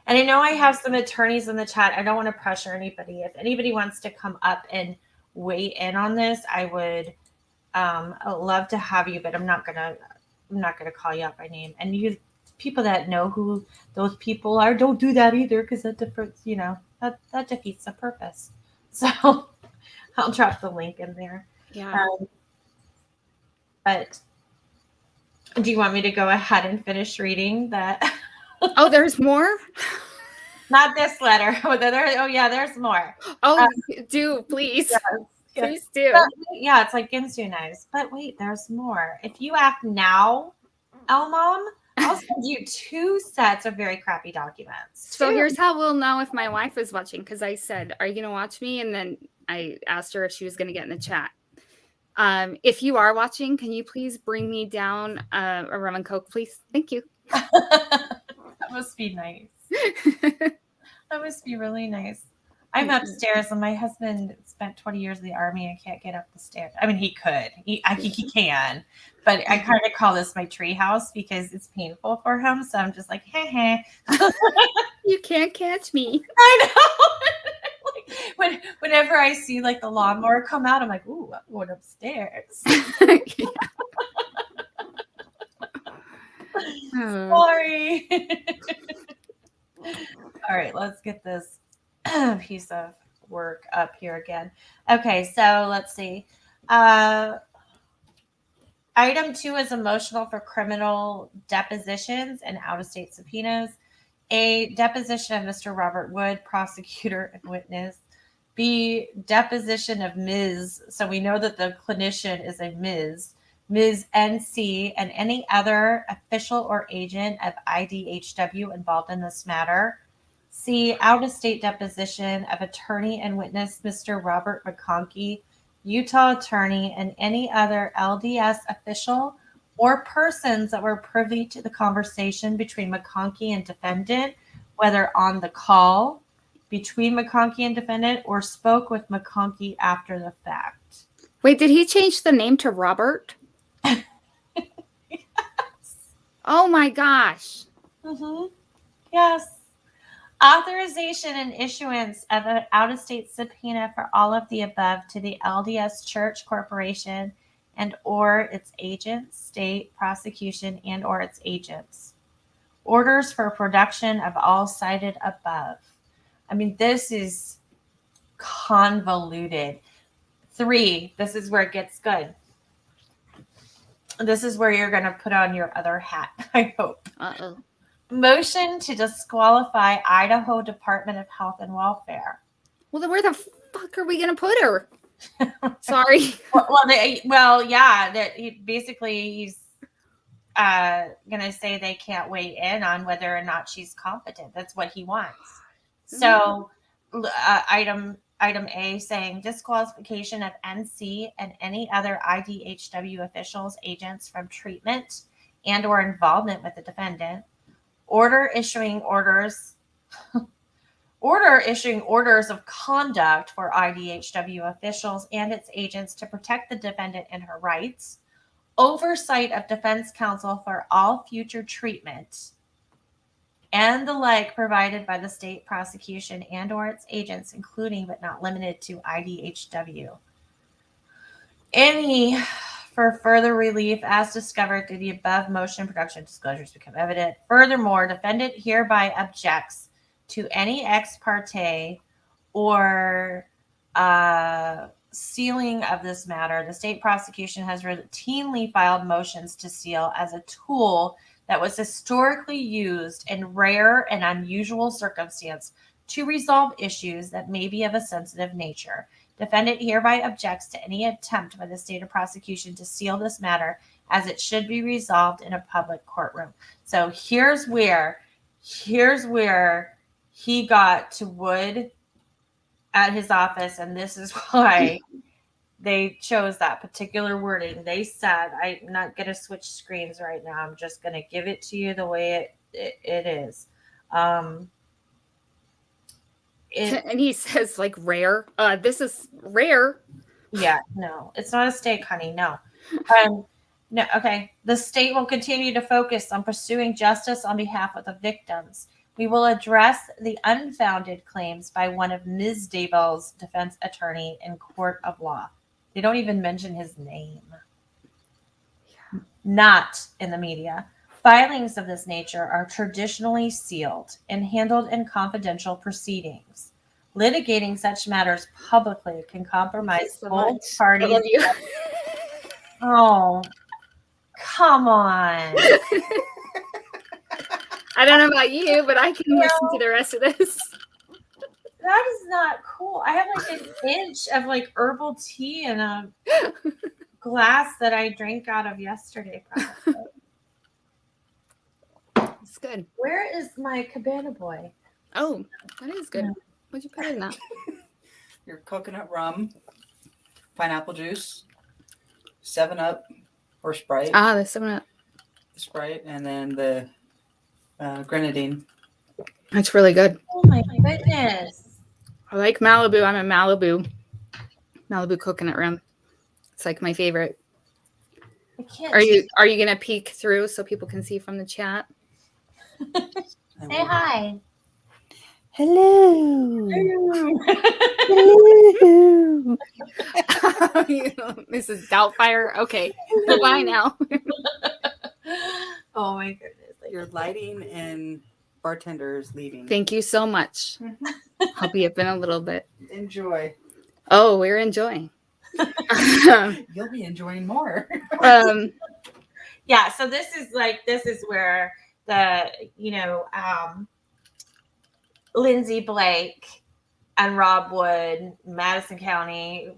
And I know I have some attorneys in the chat. I don't want to pressure anybody. If anybody wants to come up and weigh in on this, I would love to have you, but I'm not gonna call you out by name. And you people that know who those people are, don't do that either, because that defeats, that defeats the purpose. So I'll drop the link in there. Yeah. But do you want me to go ahead and finish reading that? Oh, there's more? Not this letter. There's more. Oh, do please. Yes. Please do. But, yeah, it's like Ginsu knives. But wait, there's more. If you act now, Elmom, I'll send you 2 sets of very crappy documents. So here's how we'll know if my wife is watching, because I said, are you going to watch me? And then I asked her if she was going to get in the chat. If you are watching, can you please bring me down a rum and Coke, please? Thank you. That must be nice. That must be really nice. I'm upstairs, and my husband spent 20 years in the Army and can't get up the stairs. I mean, he could. I think he can. But I kind of call this my tree house because it's painful for him. So I'm just like, heh. You can't catch me. I know. Like, whenever I see like the lawnmower come out, I'm like, ooh, I'm going upstairs. Sorry. All right, let's get this piece of work up here again. Okay, so let's see. Item 2 is emotional for criminal depositions and out-of-state subpoenas. A, deposition of Mr. Robert Wood, prosecutor and witness. B, deposition of Ms. So we know that the clinician is a Ms. Ms. NC and any other official or agent of IDHW involved in this matter. C, out-of-state deposition of attorney and witness Mr. Robert McConkey, Utah attorney, and any other LDS official or persons that were privy to the conversation between McConkey and defendant, whether on the call between McConkey and defendant or spoke with McConkey after the fact. Wait, did he change the name to Robert? Yes. Oh my gosh. Mm-hmm. Yes. Authorization and issuance of an out-of-state subpoena for all of the above to the LDS Church Corporation and or its agents, state prosecution and or its agents. Orders for production of all cited above. I mean, this is convoluted. 3, this is where it gets good. This is where you're going to put on your other hat, I hope. Uh-oh. Motion to disqualify Idaho Department of Health and Welfare. Well, then where the fuck are we going to put her? Sorry. He's going to say they can't weigh in on whether or not she's competent. That's what he wants. So item A saying disqualification of NC and any other IDHW officials, agents from treatment and or involvement with the defendant. Order issuing orders of conduct for IDHW officials and its agents to protect the defendant and her rights. Oversight of defense counsel for all future treatment and the like provided by the state prosecution and or its agents, including but not limited to IDHW. Any for further relief as discovered through the above motion production disclosures become evident. Furthermore, defendant hereby objects to any ex parte or sealing of this matter. The state prosecution has routinely filed motions to seal as a tool that was historically used in rare and unusual circumstance to resolve issues that may be of a sensitive nature. Defendant hereby objects to any attempt by the state of prosecution to seal this matter as it should be resolved in a public courtroom. So here's where he got to Wood at his office, and this is why they chose that particular wording. They said, I'm not going to switch screens right now. I'm just going to give it to you the way it is. And he says, like, rare. This is rare. Yeah, no, it's not a steak, honey. No. No, okay. The state will continue to focus on pursuing justice on behalf of the victims. We will address the unfounded claims by one of Ms. Daybell's defense attorney in court of law. They don't even mention his name. Yeah. Not in the media. Filings of this nature are traditionally sealed and handled in confidential proceedings. Litigating such matters publicly can compromise both parties. I love you. Oh, come on. I don't know about you, but I can listen to the rest of this. That is not cool. I have like an inch of like herbal tea in a glass that I drank out of yesterday. Probably. It's good. Where is my Cabana Boy? Oh, that is good. What'd you put in that? Your coconut rum, pineapple juice, 7-Up or Sprite. Ah, the 7-Up. Sprite, and then the grenadine. That's really good. Oh my goodness. I like Malibu. I'm a Malibu coconut rum. It's like my favorite. I can't. Are you gonna peek through so people can see from the chat? Say hi. Hello. Hello. Mrs. Doubtfire. Okay. Goodbye now. Oh my goodness. Your lighting and bartender is leaving. Thank you so much. I'll be up in a little bit. Enjoy. Oh, we're enjoying. You'll be enjoying more. Yeah, so this is where the Lindsay Blake and Rob Wood, Madison County,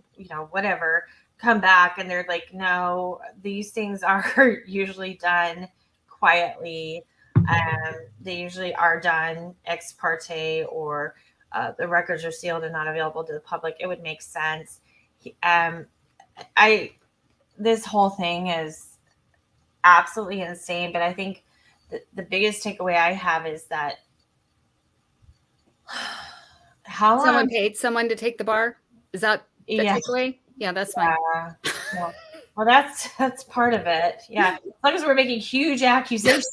whatever, come back and they're like, no, these things are usually done quietly. They usually are done ex parte, or the records are sealed and not available to the public. It would make sense. This whole thing is absolutely insane, but I think the biggest takeaway I have is that someone paid someone to take the bar. Is that the takeaway? Yeah, that's fine. Well, that's part of it. Yeah, as long as we're making huge accusations.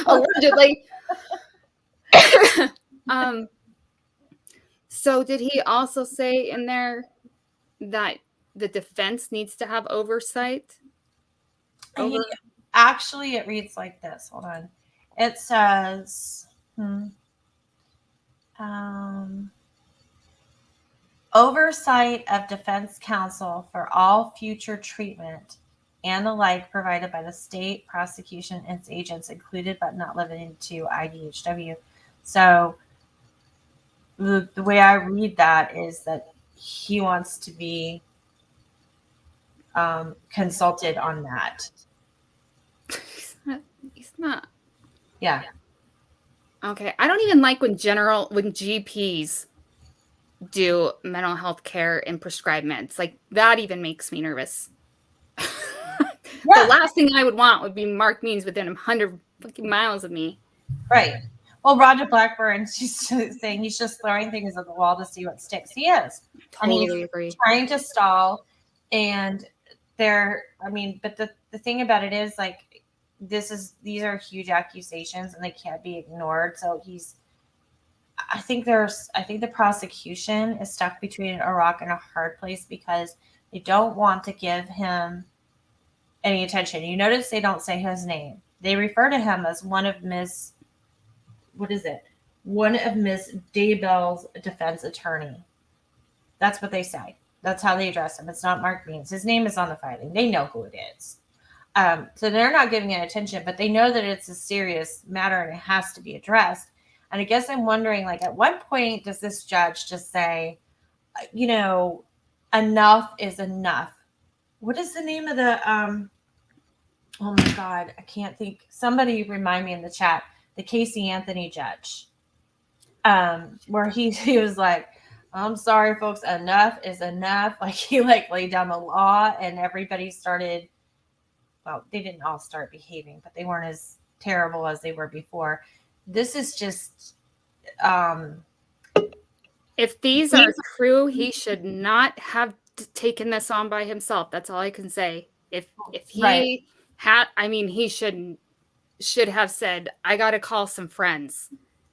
Allegedly. So did he also say in there that the defense needs to have oversight? Actually, it reads like this. Hold on. It says, oversight of defense counsel for all future treatment and the like provided by the state prosecution and its agents, included but not limited to IDHW. So the way I read that is that he wants to be consulted on that. He's not. Yeah. Okay. I don't even like when GPs do mental health care and prescribe meds. Like, that even makes me nervous. Yeah. The last thing I would want would be Mark Means within 100 fucking miles of me. Right. Well, Roger Blackburn, she's saying he's just throwing things at the wall to see what sticks. He is. Totally agree. Trying to stall. And but the thing about it is, like, these are huge accusations and they can't be ignored. So I think the prosecution is stuck between a rock and a hard place because they don't want to give him any attention. You notice they don't say his name. They refer to him as one of Ms. Daybell's defense attorney. That's what they say. That's how they address him. It's not Mark Means. His name is on the filing. They know who it is. So they're not giving it attention, but they know that it's a serious matter and it has to be addressed. And I guess I'm wondering, like, at what point does this judge just say, you know, enough is enough? What is the name of the, oh my God, I can't think. Somebody remind me in the chat, the Casey Anthony judge, where he was like, I'm sorry, folks, enough is enough. Like, he like laid down the law and everybody started, well, they didn't all start behaving, but they weren't as terrible as they were before. This is just, if these are true, he should not have taken this on by himself. That's all I can say. If he Right. had, I mean, he should have said, I got to call some friends.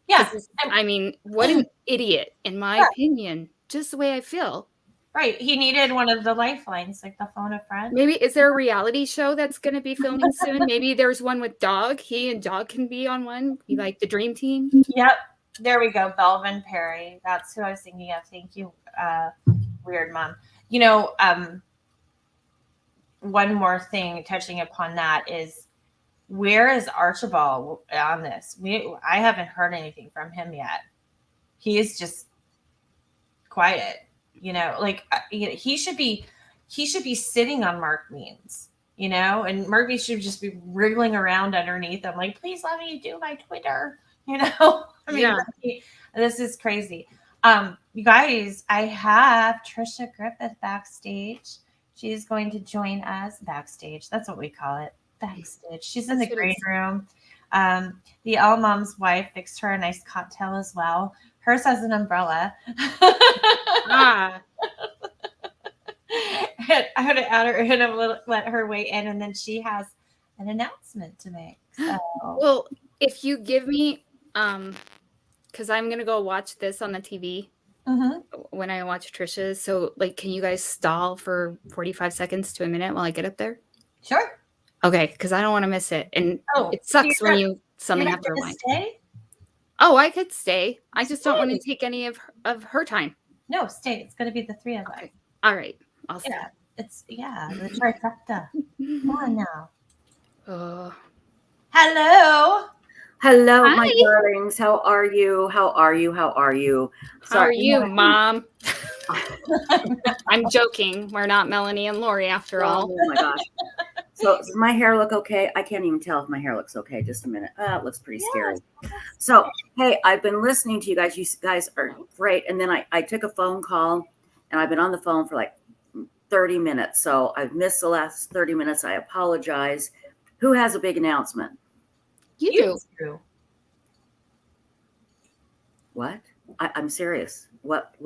yeah, I mean, what an idiot, in my Yeah. opinion. Just the way I feel. right. He needed one of the lifelines, like the phone a friend. Maybe, is there a reality show that's going to be filming soon? Maybe there's one with Dog. He and Dog can be on one. Be like the dream team. Yep. There we go. Belvin Perry. That's who I was thinking of. Thank you, Weird Mom. You know, one more thing touching upon that is, where is Archibald on this? I haven't heard anything from him yet. He is just quiet. You know, like he should be sitting on Mark Means, you know, and Mark Means should just be wriggling around underneath him, like, please let me do my Twitter, you know. I mean, Yeah. this is crazy. You guys, I have Tricia Griffith backstage. She's going to join us backstage. That's what we call it, backstage. She's in the green room. The L Mom's wife fixed her a nice cocktail as well. Hers has an umbrella. Ah. I had to add her in a little, let her weigh in, and then she has an announcement to make. So. Well, if you give me, because I'm gonna go watch this on the TV when I watch Trisha's. So, like, can you guys stall for 45 seconds to a minute while I get up there? Sure. Okay, because I don't want to miss it, and it sucks when you suddenly have to rewind. Stay? Oh, I could stay. I just don't want to take any of her time. No, stay. It's going to be the three of us. Okay. All right. I'll stay. Yeah, it's the trifecta. Come on now. Hello. Hello, Hi. my darlings. How are you? How are you? How are you? How are you, Mom? I'm joking. We're not Melanie and Lori after all. Oh my gosh. So does my hair look okay? I can't even tell if my hair looks okay. Just a minute. It looks pretty scary. So, hey, I've been listening to you guys. You guys are great. And then I took a phone call, and I've been on the phone for like 30 minutes. So I've missed the last 30 minutes. I apologize. Who has a big announcement? You do. What? I'm serious. What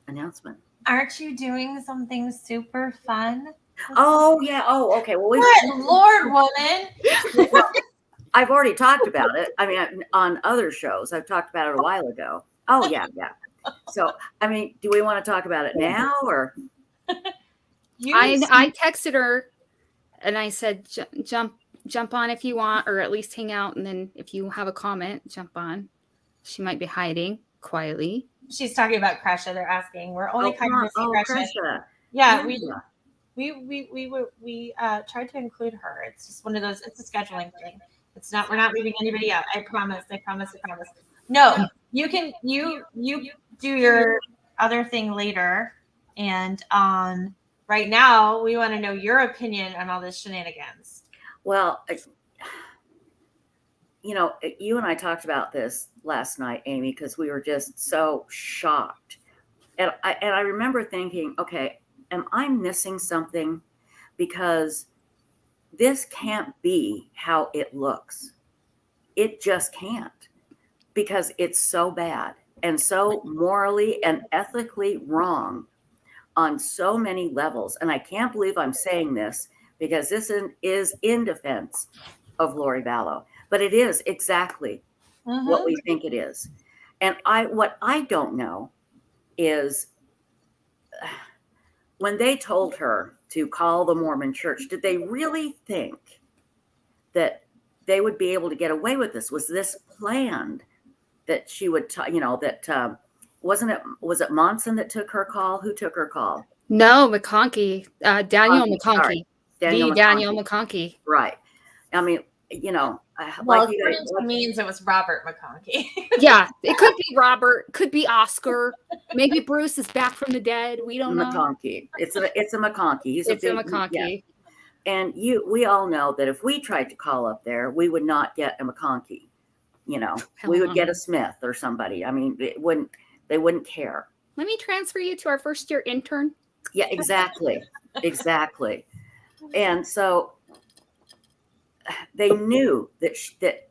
announcement? Aren't you doing something super fun? Oh, yeah. Oh, okay. Well, Good Lord, woman. I've already talked about it. I mean, on other shows, I've talked about it a while ago. Oh, yeah. So, I mean, do we want to talk about it now, or? I texted her and I said, jump on if you want, or at least hang out. And then if you have a comment, jump on. She might be hiding quietly. She's talking about Cresha. They're asking. We're only kind of missing Cresha. Yeah, we tried to include her. It's just one of those. It's a scheduling thing. It's not. We're not leaving anybody out. I promise. No, you can. You do your other thing later. And right now, we want to know your opinion on all this shenanigans. Well, you know, you and I talked about this last night, Amy, because we were just so shocked. And I remember thinking, okay, am I missing something? Because this can't be how it looks. It just can't, because it's so bad and so morally and ethically wrong on so many levels. And I can't believe I'm saying this, because this is in defense of Lori Vallow, but it is exactly what we think it is. And what I don't know is, when they told her to call the Mormon Church, did they really think that they would be able to get away with this? Was this planned that she would, was it Monson that took her call? Who took her call? No, McConkey, Daniel McConkey, McConkey. sorry. Daniel McConkey. Right. I mean, Well, like you according guys, to means it was Robert McConkey. Yeah, it could be Robert, could be Oscar. Maybe Bruce is back from the dead. We don't know. McConkey. It's a McConkey. He's It's a big, McConkey. yeah. And we all know that if we tried to call up there, we would not get a McConkey. You know, we would get a Smith or somebody. I mean, they wouldn't care. Let me transfer you to our first year intern. Yeah, exactly. Exactly. And so they knew that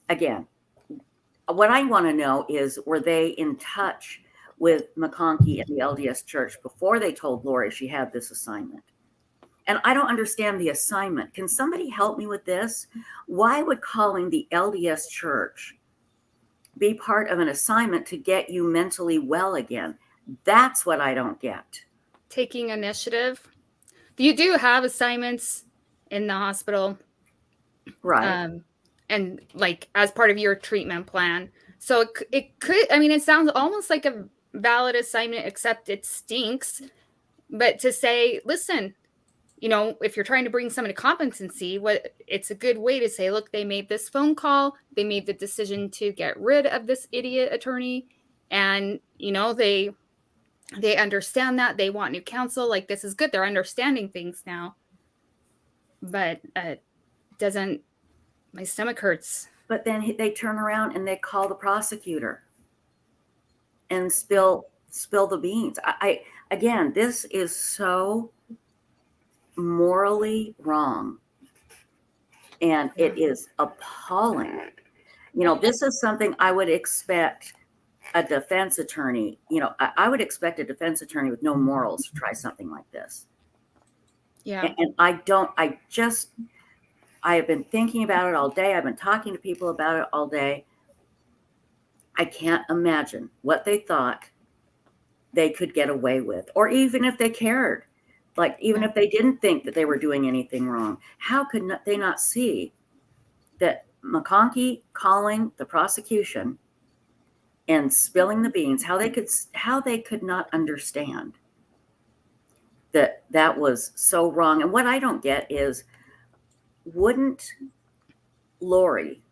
again, what I want to know is, were they in touch with McConkey and the LDS Church before they told Lori she had this assignment? And I don't understand the assignment. Can somebody help me with this? Why would calling the LDS Church be part of an assignment to get you mentally well again? That's what I don't get. Taking initiative. You do have assignments in the hospital. Right. And like as part of your treatment plan. So it could, I mean, it sounds almost like a valid assignment, except it stinks. But to say, listen, you know, if you're trying to bring someone to competency, it's a good way to say, look, they made this phone call. They made the decision to get rid of this idiot attorney. And, you know, they understand that. They want new counsel. Like, this is good. They're understanding things now. But my stomach hurts. But then they turn around and they call the prosecutor and spill the beans. Again, this is so morally wrong, and it is appalling. You know, this is something I would expect a defense attorney, you know, I would expect a defense attorney with no morals to try something like this. Yeah. And I have been thinking about it all day. I've been talking to people about it all day. I can't imagine what they thought they could get away with, or even if they cared. Like, even if they didn't think that they were doing anything wrong, how could they not see that McConkey calling the prosecution and spilling the beans, how they could not understand that was so wrong? And what I don't get is, wouldn't Lori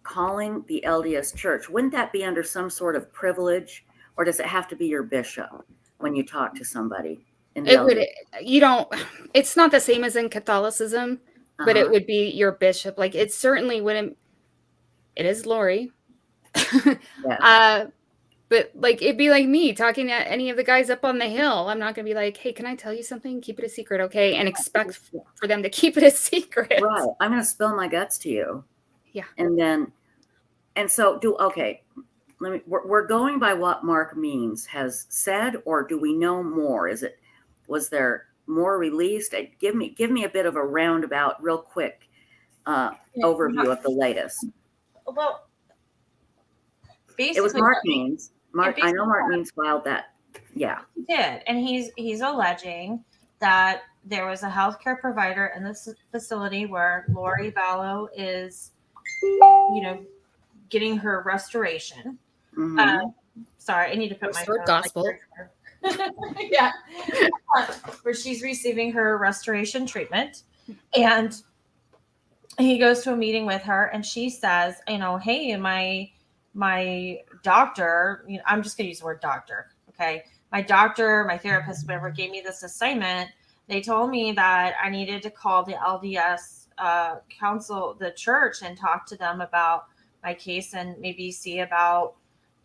calling the LDS Church, wouldn't that be under some sort of privilege, or does it have to be your bishop when you talk to somebody? It's not the same as in Catholicism, but it would be your bishop. Like, it certainly wouldn't. It is Lori. Yes. But like, it'd be like me talking to any of the guys up on the hill. I'm not going to be like, hey, can I tell you something? Keep it a secret, okay? And expect for them to keep it a secret. Right. I'm going to spill my guts to you. Yeah. We're going by what Mark Means has said, or do we know more? Was there more released? Give me a bit of a roundabout, real quick overview of the latest. Well, basically, it was Mark Means. I know Mark Means filed that. Yeah, he did, and he's alleging that there was a healthcare provider in this facility where Lori Vallow is, you know, getting her restoration. Mm-hmm. Sorry, I need to put my phone gospel. Yeah, where she's receiving her restoration treatment, and he goes to a meeting with her, and she says, you know, hey, my doctor, you know, I'm just going to use the word doctor. Okay. My doctor, my therapist, whatever, gave me this assignment. They told me that I needed to call the LDS council, the church, and talk to them about my case and maybe see about,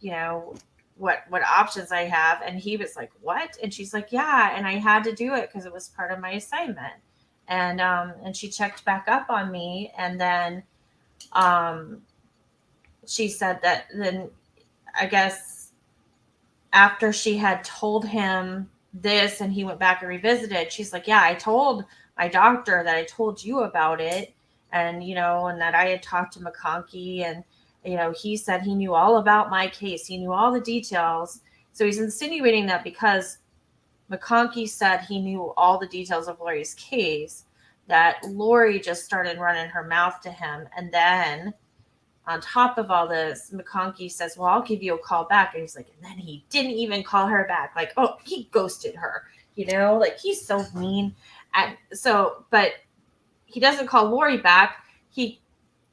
you know, what options I have. And he was like, what? And she's like, yeah. And I had to do it because it was part of my assignment. And she checked back up on me. And then she said that then I guess after she had told him this and he went back and revisited, she's like, yeah, I told my doctor that I told you about it. And, you know, and that I had talked to McConkey, and, you know, he said he knew all about my case. He knew all the details. So he's insinuating that because McConkey said he knew all the details of Lori's case, that Lori just started running her mouth to him. And then on top of all this, McConkey says, well, I'll give you a call back. And he's like, and then he didn't even call her back. Like, oh, he ghosted her, like he's so mean. And so, but he doesn't call Lori back. He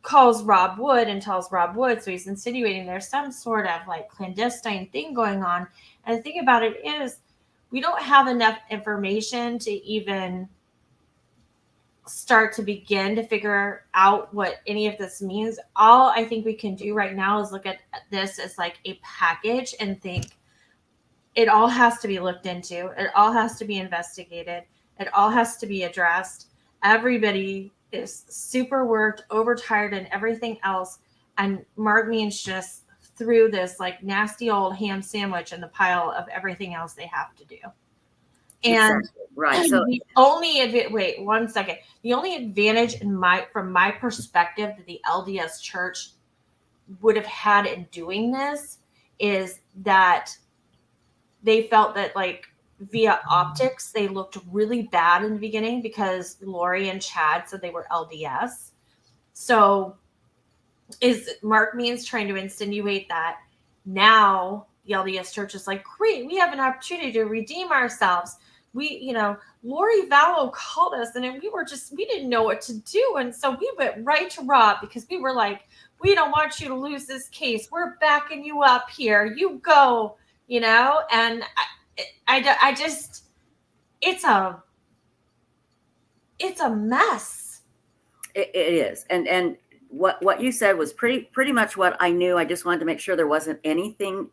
calls Rob Wood and tells Rob Wood. So he's insinuating there's some sort of like clandestine thing going on. And the thing about it is, we don't have enough information to even start to begin to figure out what any of this means. All I think we can do right now is look at this as like a package and think it all has to be looked into. It all has to be investigated. It all has to be addressed. Everybody is super worked, overtired, and everything else. And Mark Means just threw this like nasty old ham sandwich in the pile of everything else they have to do. And Exactly. Right. So the only wait 1 second. The only advantage from my perspective that the LDS Church would have had in doing this is that they felt that like via optics they looked really bad in the beginning because Lori and Chad said they were LDS. So is Mark Means trying to insinuate that now the LDS Church is like, great, we have an opportunity to redeem ourselves. We, Lori Vallow called us and we didn't know what to do. And so we went right to Rob because we were like, we don't want you to lose this case. We're backing you up here. You go, and I just, it's a mess. it is. And what you said was pretty much what I knew. I just wanted to make sure there wasn't anything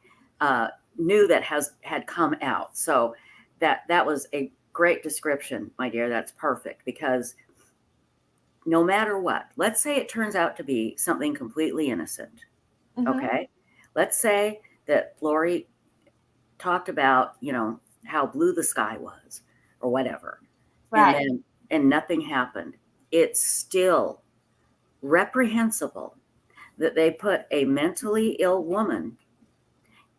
new that had come out. So that was a great description, my dear. That's perfect, because no matter what, let's say it turns out to be something completely innocent. Mm-hmm. Okay. Let's say that Lori talked about, how blue the sky was or whatever. Right. And nothing happened. It's still reprehensible that they put a mentally ill woman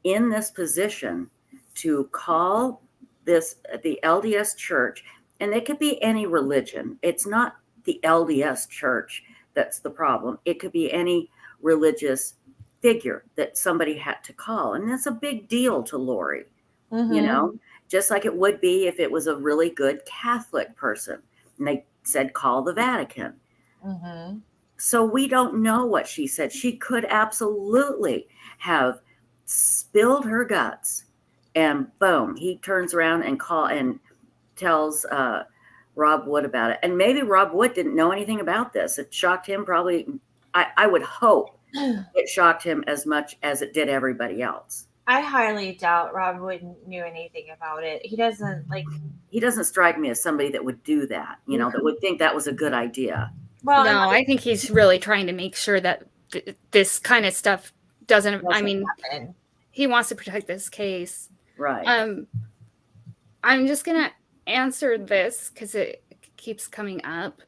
in this position to call the LDS Church, and it could be any religion. It's not the LDS Church that's the problem. It could be any religious figure that somebody had to call, and that's a big deal to Lori. Mm-hmm. Just like it would be if it was a really good Catholic person and they said call the Vatican. Mm-hmm. So we don't know what she said. She could absolutely have spilled her guts, and boom, he turns around and tells Rob Wood about it. And maybe Rob Wood didn't know anything about this. It shocked him probably. I would hope it shocked him as much as it did everybody else. I highly doubt Rob Wood knew anything about it. He doesn't strike me as somebody that would do that, that would think that was a good idea. Well, No, I think he's really trying to make sure that this kind of stuff doesn't happen. He wants to protect this case. Right. I'm just going to answer this because it keeps coming up.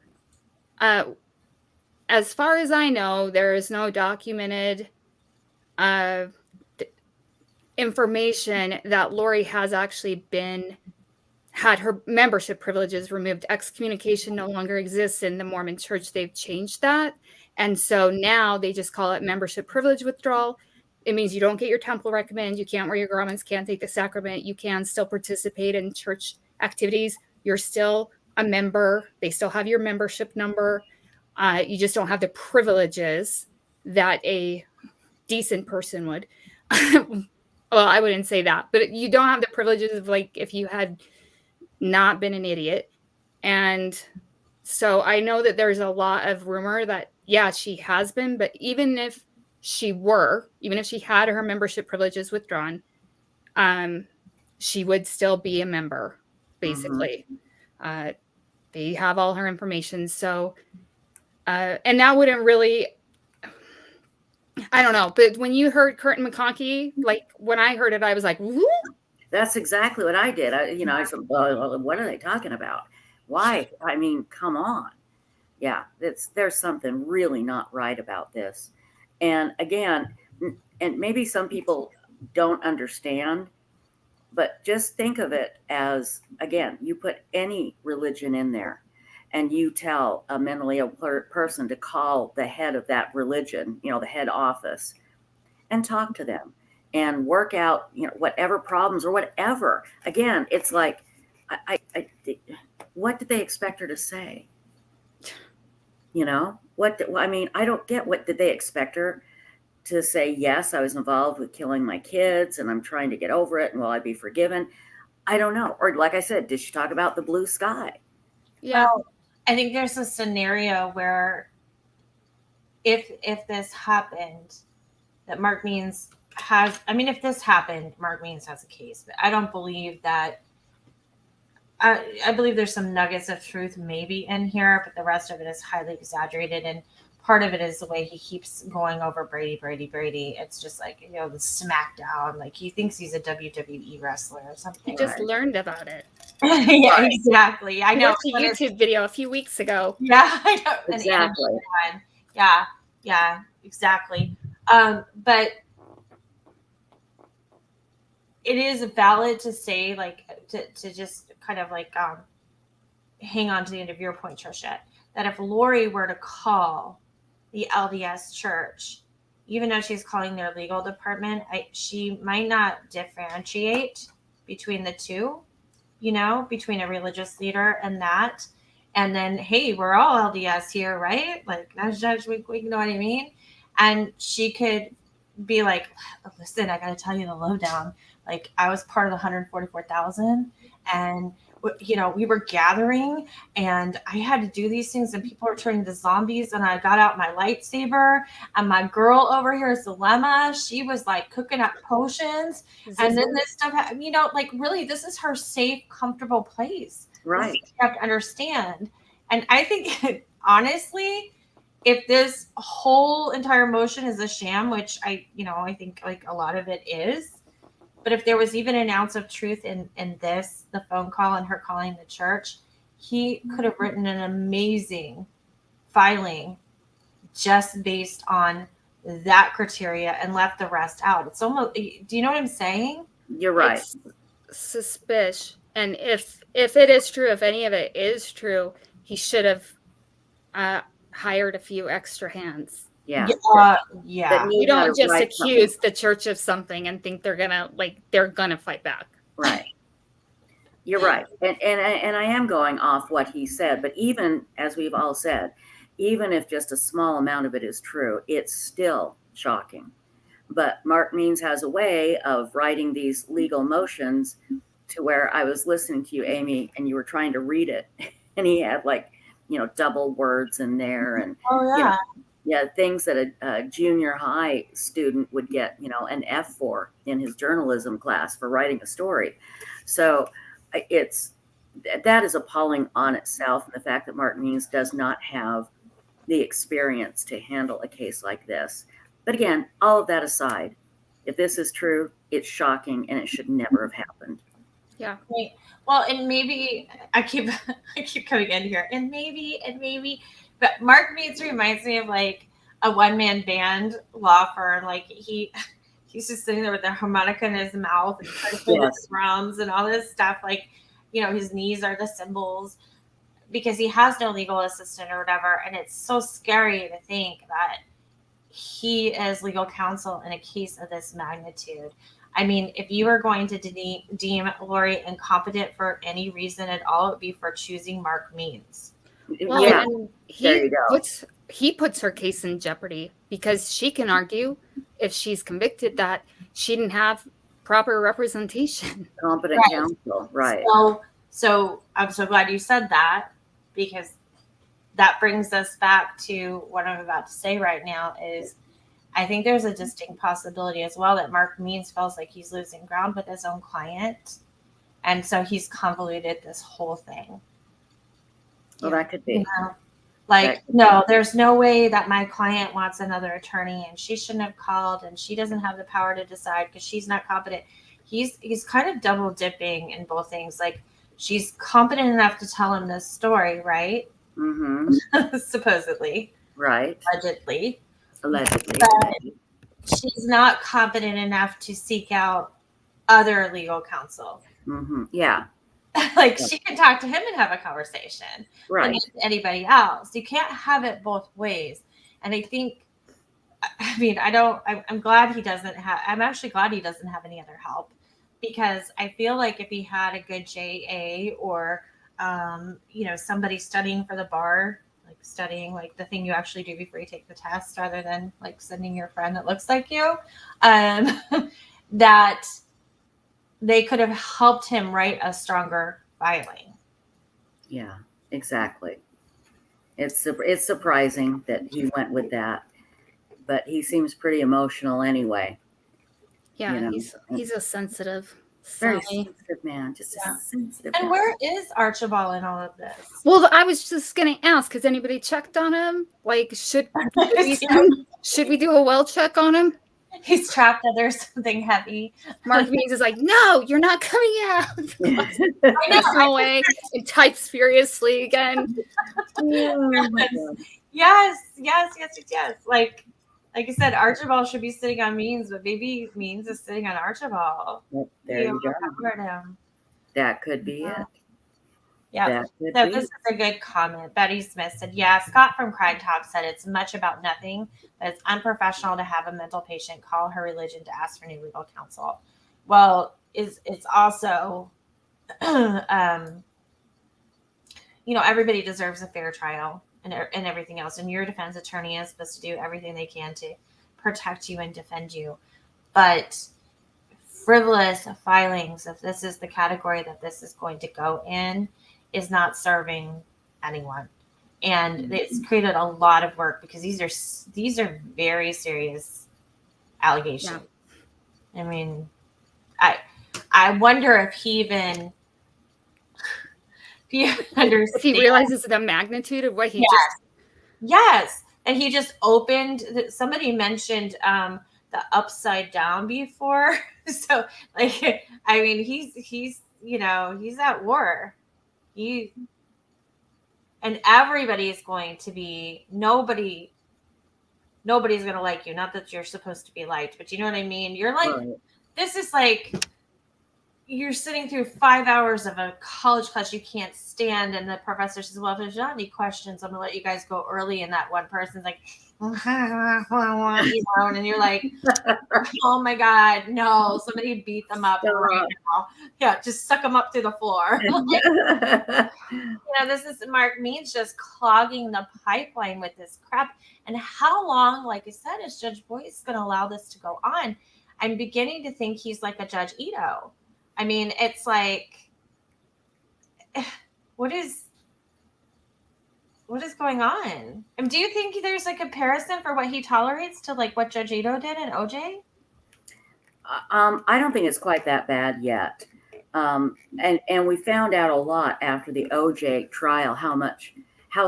As far as I know, there is no documented information that Lori has actually had her membership privileges removed. Excommunication no longer exists in the Mormon Church. They've changed that. And so now they just call it membership privilege withdrawal. It means you don't get your temple recommend. You can't wear your garments, can't take the sacrament. You can still participate in church activities. You're still a member. They still have your membership number. You just don't have the privileges that a decent person would. Well, I wouldn't say that, but you don't have the privileges of like if you had not been an idiot. And so I know that there's a lot of rumor that, yeah, she has been, but even if she had her membership privileges withdrawn, she would still be a member, basically. Mm-hmm. They have all her information. So, and that wouldn't really, I don't know, but when you heard Curtin McConkey, like when I heard it, I was like, woo! That's exactly what I did. I said, well, what are they talking about? Why? I mean, come on. Yeah, there's something really not right about this. And again, and maybe some people don't understand, But just think of it as, again, you put any religion in there and you tell a mentally ill person to call the head of that religion, the head office, and talk to them and work out, whatever problems or whatever. Again, it's like, what did they expect her to say? I don't get, what did they expect her to say? Yes, I was involved with killing my kids and I'm trying to get over it, and will I be forgiven? I don't know. Or like I said, did she talk about the blue sky? Yeah. Well, I think there's a scenario where if this happened, that Mark Means has, if this happened, Mark Means has a case, but I don't believe that. I believe there's some nuggets of truth maybe in here, but the rest of it is highly exaggerated. And part of it is the way he keeps going over Brady. It's just like, the SmackDown, like he thinks he's a WWE wrestler or something. He just learned about it. Yeah, exactly. I know. Watched a YouTube video a few weeks ago. Yeah, I know. Exactly. Yeah, exactly. But it is valid to say, like, to just kind of like hang on to the end of your point, Tricia, that if Lori were to call the LDS church, even though she's calling their legal department, she might not differentiate between the two, between a religious leader and that. And then, hey, we're all LDS here, right? Like, that's Judge Week, you know what I mean? And she could be like, listen, I got to tell you the lowdown. Like, I was part of the 144,000 and, we were gathering and I had to do these things and people were turning to zombies and I got out my lightsaber and my girl over here, Zulema, she was like cooking up potions. And then this stuff, like really, this is her safe, comfortable place. Right. You have to understand. And I think, honestly, if this whole entire motion is a sham, which I think like a lot of it is, but if there was even an ounce of truth in this, the phone call and her calling the church, he could have written an amazing filing just based on that criteria and left the rest out. It's almost, do you know what I'm saying? You're right. It's suspicious. And if it is true, if any of it is true, he should have hired a few extra hands. Yeah. Yeah. You don't just accuse the church of something and think they're gonna fight back. Right. You're right. And I am going off what he said, but even as we've all said, even if just a small amount of it is true, it's still shocking. But Mark Means has a way of writing these legal motions to where I was listening to you, Amy, and you were trying to read it, and he had double words in there, and things that a junior high student would get an F for in his journalism class for writing a story. So that is appalling on itself, and the fact that Mark Means does not have the experience to handle a case like this. But again, all of that aside, if this is true, it's shocking and it should never have happened. Yeah. Right. Well, and maybe I keep coming in here, and maybe, but Mark Means reminds me of like a one-man band law firm. Like he's just sitting there with a harmonica in his mouth and trying to play the drums and all this stuff. Like, his knees are the cymbals because he has no legal assistant or whatever. And it's so scary to think that he is legal counsel in a case of this magnitude. I mean, if you were going to deem Lori incompetent for any reason at all, it would be for choosing Mark Means. Well, yeah, and there you go. He puts her case in jeopardy because she can argue, if she's convicted, that she didn't have proper representation. Competent counsel, right. So I'm so glad you said that, because that brings us back to what I'm about to say right now is I think there's a distinct possibility as well that Mark Means feels like he's losing ground with his own client. And so he's convoluted this whole thing. Well, that could be. No, there's no way that my client wants another attorney and she shouldn't have called and she doesn't have the power to decide because she's not competent. He's kind of double dipping in both things. Like, she's competent enough to tell him this story, right? Mm-hmm. Supposedly. Right. Allegedly. But she's not competent enough to seek out other legal counsel. Yeah. Like she can talk to him and have a conversation, but Right. not to anybody else. You can't have it both ways. And I think, I mean, I'm glad he doesn't have, I'm actually glad he doesn't have any other help, because I feel like if he had a good JA or, somebody studying for the bar, like studying like the thing you actually do before you take the test, rather than like sending your friend that looks like you, that they could have helped him write a stronger filing. Yeah, exactly. It's surprising that he went with that, but he seems pretty emotional anyway. Yeah, You know, he's a sensitive, very Sally. sensitive man, just Yeah. a sensitive And man. where is Archibald in all of this? Well, I was just gonna ask, has anybody checked on him? Like, should we do a well check on him? He's trapped under something heavy. Mark Means is like, no, you're not coming out. I know. No way. And types furiously again. Oh my God. Yes. Like I said, Archibald should be sitting on Means, but maybe Means is sitting on Archibald. Well, there He you go. overpowered him. That could be it. Yeah. That could So be this is a good comment. Betty Smith said, yeah, Scott from Crime Talk said it's much about nothing, but it's unprofessional to have a mental patient call her religion to ask for new legal counsel. Well, it's also, everybody deserves a fair trial and everything else. And your defense attorney is supposed to do everything they can to protect you and defend you. But frivolous filings, if this is the category that this is going to go in, is not serving anyone, and it's created a lot of work, because these are very serious allegations. Yeah. I mean, I wonder if he even understands, if he realizes the magnitude of what he yes, and he just opened. Somebody mentioned the upside down before, so like, I mean, he's at war. And everybody is going to be, nobody's going to like you. Not that you're supposed to be liked, but you know what I mean? You're like, right. This is like, you're sitting through 5 hours of a college class you can't stand. And the professor says, well, if there's not any questions, I'm going to let you guys go early. And that one person's like, and you're like, oh my God, no, somebody beat them up right now. Yeah, just suck them up through the floor. This is Mark Means just clogging the pipeline with this crap. And how long, like I said, is Judge Boyce going to allow this to go on? I'm beginning to think he's like a Judge Ito. I mean, it's like, what is going on? And do you think there's a comparison for what he tolerates to like what Judge Ito did in OJ? I don't think it's quite that bad yet. And we found out a lot after the OJ trial how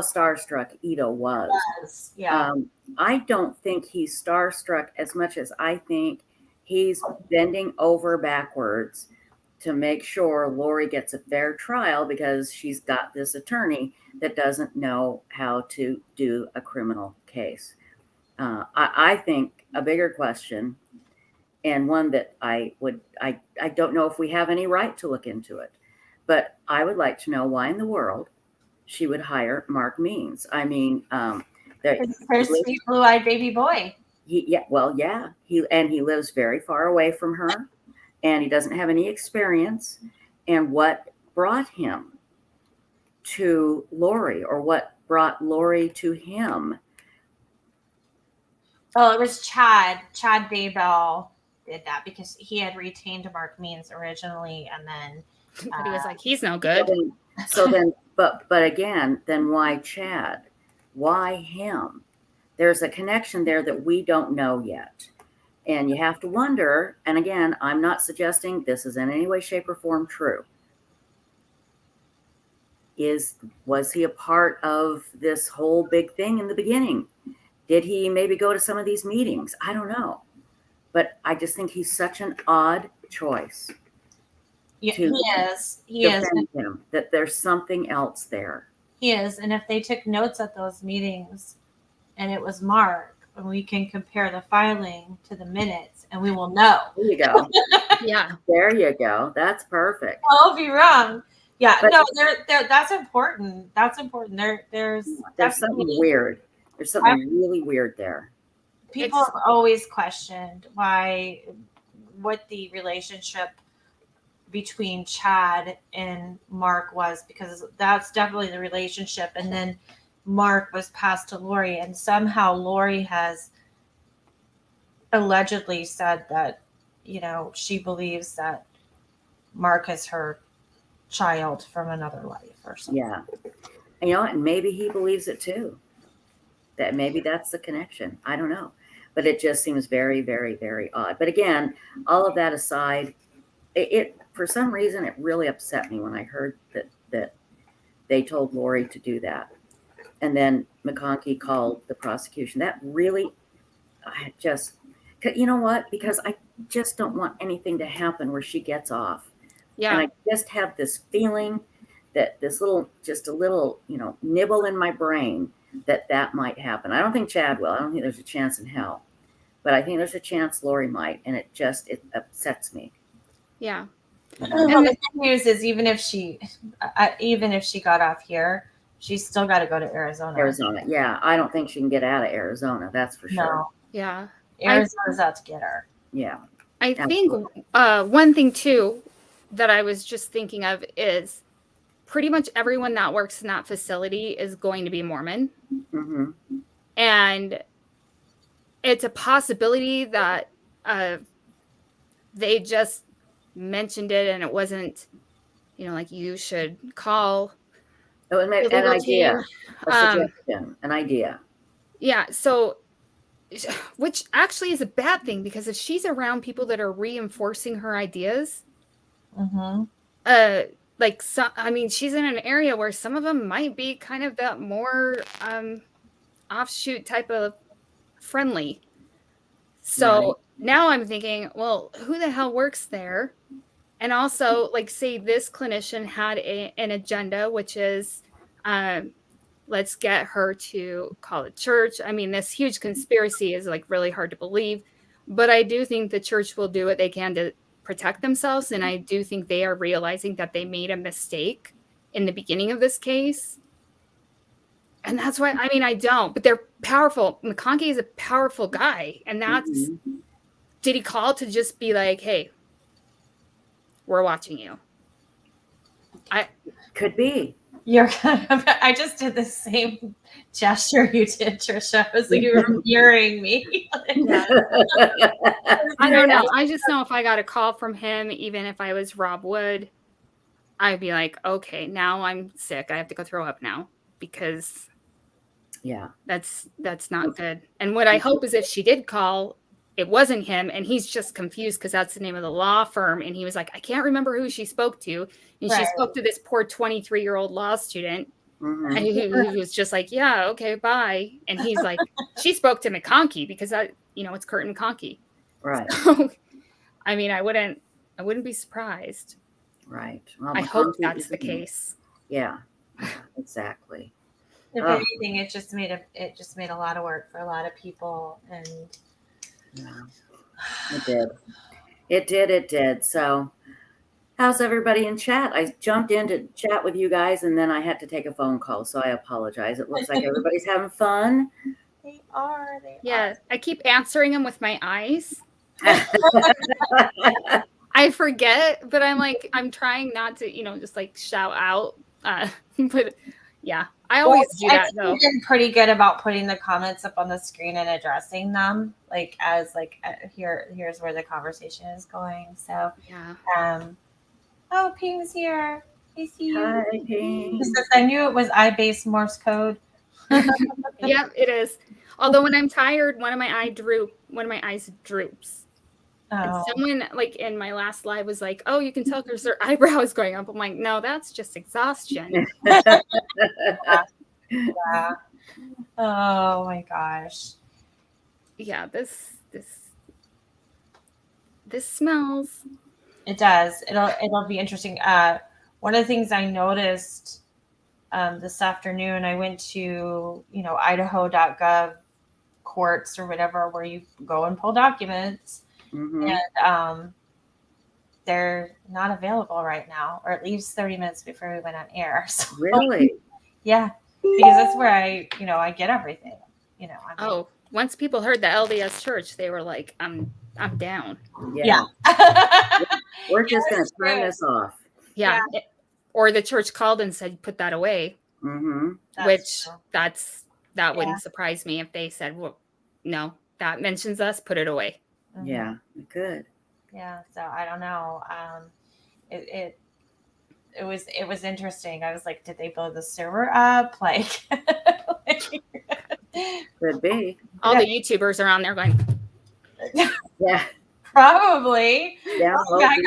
starstruck Ito was. Yes. Yeah. I don't think he's starstruck as much as I think he's bending over backwards to make sure Lori gets a fair trial, because she's got this attorney that doesn't know how to do a criminal case. I think a bigger question, and one that I don't know if we have any right to look into it, but I would like to know why in the world she would hire Mark Means. I mean, her sweet blue-eyed baby boy. He lives very far away from her, and he doesn't have any experience. And what brought him to Lori, or what brought Lori to him? Well, it was Chad Daybell did that, because he had retained Mark Means originally, and then but he was like, he's no good. So then, but again, then why Chad? Why him? There's a connection there that we don't know yet. And you have to wonder, and again, I'm not suggesting this is in any way, shape, or form true. Was he a part of this whole big thing in the beginning? Did he maybe go to some of these meetings? I don't know. But I just think he's such an odd choice. Yeah, he is. Him, that there's something else there. He is. And if they took notes at those meetings and it was Mark, and we can compare the filing to the minutes, and we will know. There you go. Yeah. There you go. That's perfect. I'll be wrong. Yeah, But- no, that's important. That's important. There's There's something weird. There's something really weird there. People have always questioned what the relationship between Chad and Mark was, because that's definitely the relationship. And then Mark was passed to Lori, and somehow Lori has allegedly said that, she believes that Mark is her child from another life or something. Yeah. And maybe he believes it too. That maybe that's the connection. I don't know. But it just seems very, very, very odd. But again, all of that aside, it for some reason, it really upset me when I heard that they told Lori to do that. And then McConkey called the prosecution. That really, I just, you know what? Because I just don't want anything to happen where she gets off. Yeah. And I just have this feeling that just a little, nibble in my brain that might happen. I don't think Chad will. I don't think there's a chance in hell. But I think there's a chance Lori might. And it upsets me. Yeah. Well, the good news is even if she got off here, she's still got to go to Arizona. Arizona. Yeah. I don't think she can get out of Arizona. That's for sure. No. Yeah. Arizona's out to get her. Yeah. I think one thing too that I was just thinking of is pretty much everyone that works in that facility is going to be Mormon. Mm-hmm. And it's a possibility that they just mentioned it and it wasn't, like you should call It was maybe the an legal idea, team. a suggestion, an idea. Yeah. So, which actually is a bad thing, because if she's around people that are reinforcing her ideas, Mm-hmm. she's in an area where some of them might be kind of that more offshoot type of friendly. So now I'm thinking, well, who the hell works there? And also, say this clinician had an agenda, which is let's get her to call a church. I mean, this huge conspiracy is really hard to believe, but I do think the church will do what they can to protect themselves. And I do think they are realizing that they made a mistake in the beginning of this case. And that's why, I don't, but they're powerful. McConkey is a powerful guy. And that's, did he call to just be like, hey, we're watching you? Could be. I just did the same gesture you did, Tricia. I was like, you were mirroring me. I don't know. I just know if I got a call from him, even if I was Rob Wood, I'd be like, okay, now I'm sick. I have to go throw up now, because that's not good. And what I hope is if she did call, it wasn't him and he's just confused because that's the name of the law firm. And he was like, I can't remember who she spoke to. And she spoke to this poor 23-year-old law student. Mm-hmm. And he was just like, yeah, okay, bye. And he's like, she spoke to McConkey because it's Kurt McConkey. Right. So, I wouldn't be surprised. Right. Well, I hope that's the case. Yeah, exactly. If anything, it just made a lot of work for a lot of people, and it did. So, how's everybody in chat? I jumped in to chat with you guys, and then I had to take a phone call, so I apologize. It looks like everybody's having fun. They are. I keep answering them with my eyes. I forget, but I'm trying not to, just shout out. But yeah, I always do that though. I've been pretty good about putting the comments up on the screen and addressing them, here's where the conversation is going. So yeah. Oh, Ping's here. I see you. Hi, Ping. I knew it was I-based Morse code. Yeah, it is. Although when I'm tired, one of my eyes droops. And someone in my last live was like, oh, you can tell because their eyebrow is going up. I'm like, no, that's just exhaustion. Yeah. Oh my gosh. Yeah, this smells. It does. It'll be interesting. One of the things I noticed this afternoon, I went to idaho.gov courts or whatever, where you go and pull documents. Mhm. And they're not available right now, or at least 30 minutes before we went on air. So, Really? yeah, because that's where I get everything. Oh, once people heard the LDS Church, they were like, "I'm down." Yeah. Yeah. We're just going That's to turn true. this off. Yeah. Or the church called and said, "Put that away," Mm-hmm. That's true. that Yeah. wouldn't surprise me if they said, "Well, no, that mentions us. Put it away." Mhm. Yeah, good. Yeah. So I don't know. It was interesting. I was like, did they blow the server up? Like, Could be. All the YouTubers are on there going, Yeah. probably. Download. I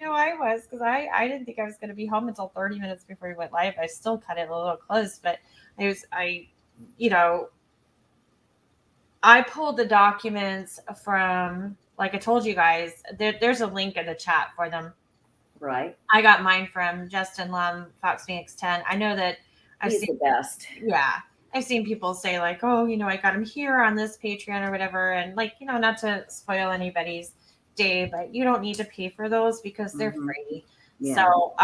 know I was because I didn't think I was going to be home until 30 minutes before we went live. I still cut it a little close, but I pulled the documents from, like I told you guys, there's a link in the chat for them. Right. I got mine from Justin Lum, Fox Phoenix 10. I know that He's the best. Yeah. I've seen people say like, oh, I got him here on this Patreon or whatever. And like, not to spoil anybody's day, but you don't need to pay for those because they're Mhm. free. Yeah. So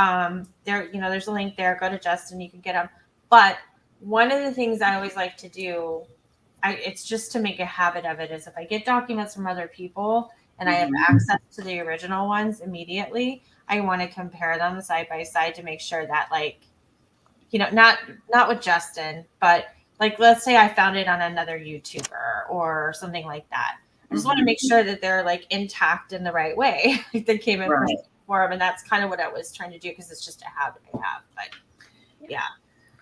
there's a link there. Go to Justin, you can get them. But one of the things I always like to do, it's just to make a habit of it, is if I get documents from other people and I have access to the original ones immediately, I want to compare them side by side to make sure that not with Justin, but like, let's say I found it on another YouTuber or something like that. I just want to make sure that they're like intact in the right way. Like they came in from forum, and that's kind of what I was trying to do because it's just a habit I have. But yeah.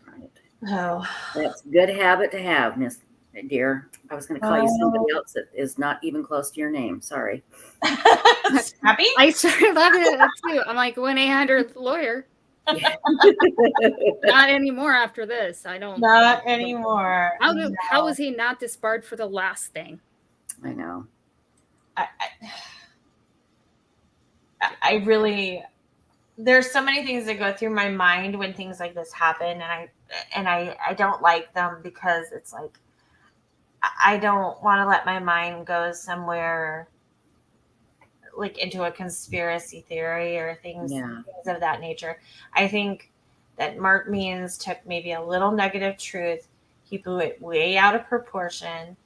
Right. Oh, that's a good habit to have, Miss Dear. I was going to call you somebody else that is not even close to your name. Sorry. Happy? I started laughing at that too. I'm like 1-800-lawyer. Not anymore after this. I don't. Not anymore. How was he not disbarred for the last thing? I know. I really, there's so many things that go through my mind when things like this happen, and I don't like them because it's like I don't want to let my mind go somewhere like into a conspiracy theory or things of that nature. I think that Mark Means took maybe a little negative truth. He blew it way out of proportion.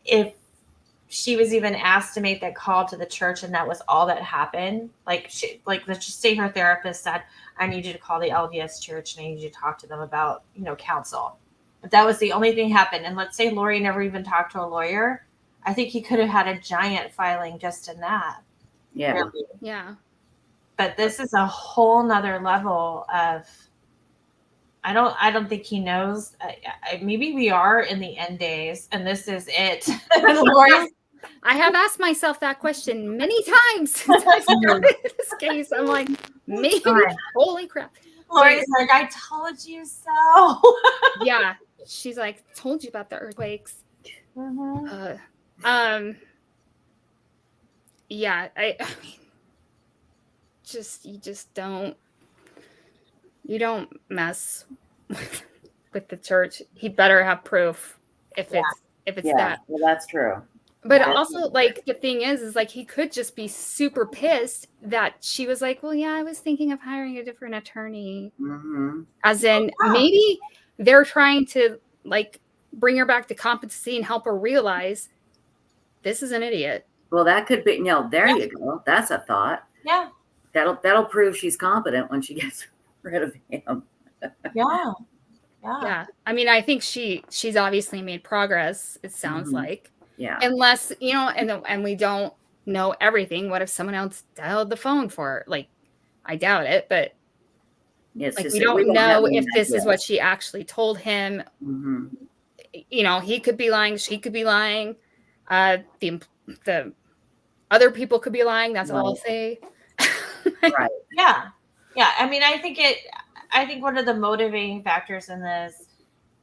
If she was even asked to make that call to the church and that was all that happened, let's just say her therapist said, I need you to call the LDS church and I need you to talk to them about, counsel. If that was the only thing happened, and let's say Lori never even talked to a lawyer, I think he could have had a giant filing just in that. Yeah. Really. Yeah. But this is a whole nother level of, I don't think he knows. Maybe we are in the end days and this is it. I have asked myself that question many times since I started this case. I'm like, maybe, holy crap. Lori's like, I told you so. Yeah. She's like, told you about the earthquakes. Mm-hmm. Yeah, I mean, you don't mess with the church. He better have proof if it's that. Well, that's true. But also, like, the thing is like he could just be super pissed that she was like, well, yeah, I was thinking of hiring a different attorney. As in, maybe they're trying to like bring her back to competency and help her realize this is an idiot. Well, that could be. No, there you go. That's a thought. Yeah. That'll prove she's competent when she gets rid of him. Yeah. I mean, I think she's obviously made progress. It sounds like. Yeah. Unless, and we don't know everything. What if someone else dialed the phone for her? Like, I doubt it, but it's like just, we don't know if this is what she actually told him. He could be lying. She could be lying. The other people could be lying. That's all I'll say. Right. Yeah. I mean, I think one of the motivating factors in this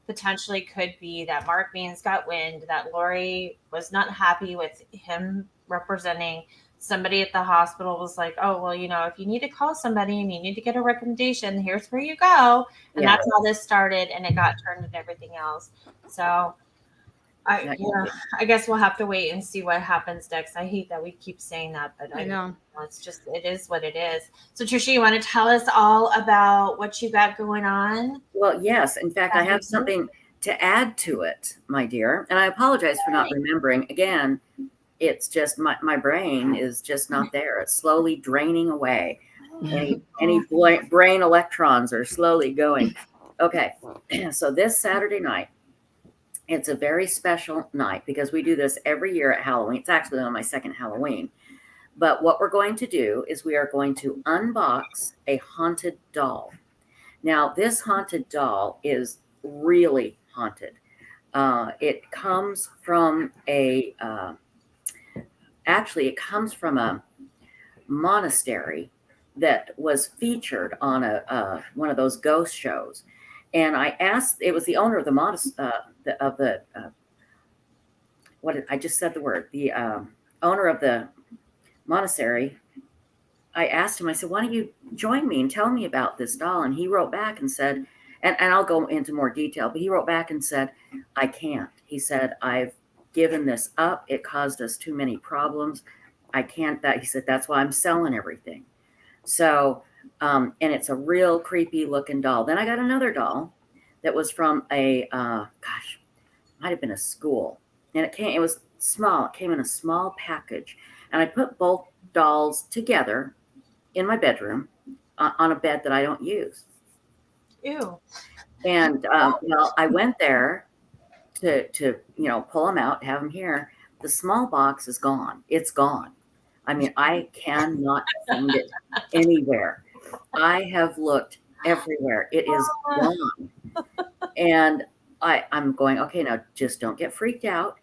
potentially could be that Mark Means got wind that Lori was not happy with him representing somebody at the hospital. Was like, oh, well, if you need to call somebody and you need to get a recommendation, here's where you go. And that's how this started, and it got turned into everything else. So I guess we'll have to wait and see what happens next. I hate that we keep saying that, but I know. it is what it is. So Tricia, you want to tell us all about what you got going on? Well, yes. In fact, I have something to add to it, my dear. And I apologize for not remembering. Again, it's just my brain is just not there. It's slowly draining away. Any brain electrons are slowly going. Okay. So this Saturday night, it's a very special night because we do this every year at Halloween. It's actually on my second Halloween. But what we're going to do is we are going to unbox a haunted doll. Now, this haunted doll is really haunted. It comes from it comes from a monastery that was featured on one of those ghost shows. And I asked, it was the owner of the monastery, I just said the word, the owner of the monastery. I asked him, I said, why don't you join me and tell me about this doll? And he wrote back and said, and I'll go into more detail, but he wrote back and said, I can't. He said, I've given this up. It caused us too many problems. I can't. He said, that's why I'm selling everything. So, and it's a real creepy looking doll. Then I got another doll that was from might have been a school. And it was small. It came in a small package. And I put both dolls together in my bedroom on a bed that I don't use. Ew. And well, I went there to pull them out, have them here. The small box is gone. It's gone. I mean, I cannot find it anywhere. I have looked everywhere. It is gone. And I'm going, okay, now just don't get freaked out.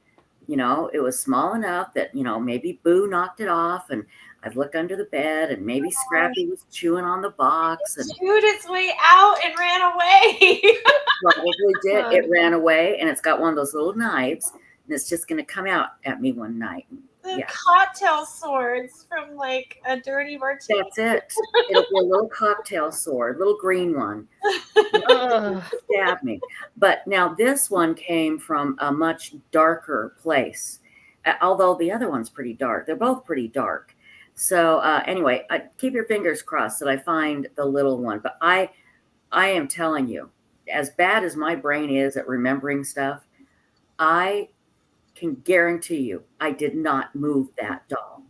It was small enough that, maybe Boo knocked it off, and I've looked under the bed, and maybe Scrappy was chewing on the box. And chewed its way out and ran away. Probably did. It ran away, and it's got one of those little knives, and it's just going to come out at me one night. The cocktail swords from like a dirty martini. That's it. It'll be a little cocktail sword, little green one. Stab me. But now this one came from a much darker place, although the other one's pretty dark. They're both pretty dark. So anyway, keep your fingers crossed that I find the little one. But I am telling you, as bad as my brain is at remembering stuff, I can guarantee you I did not move that doll.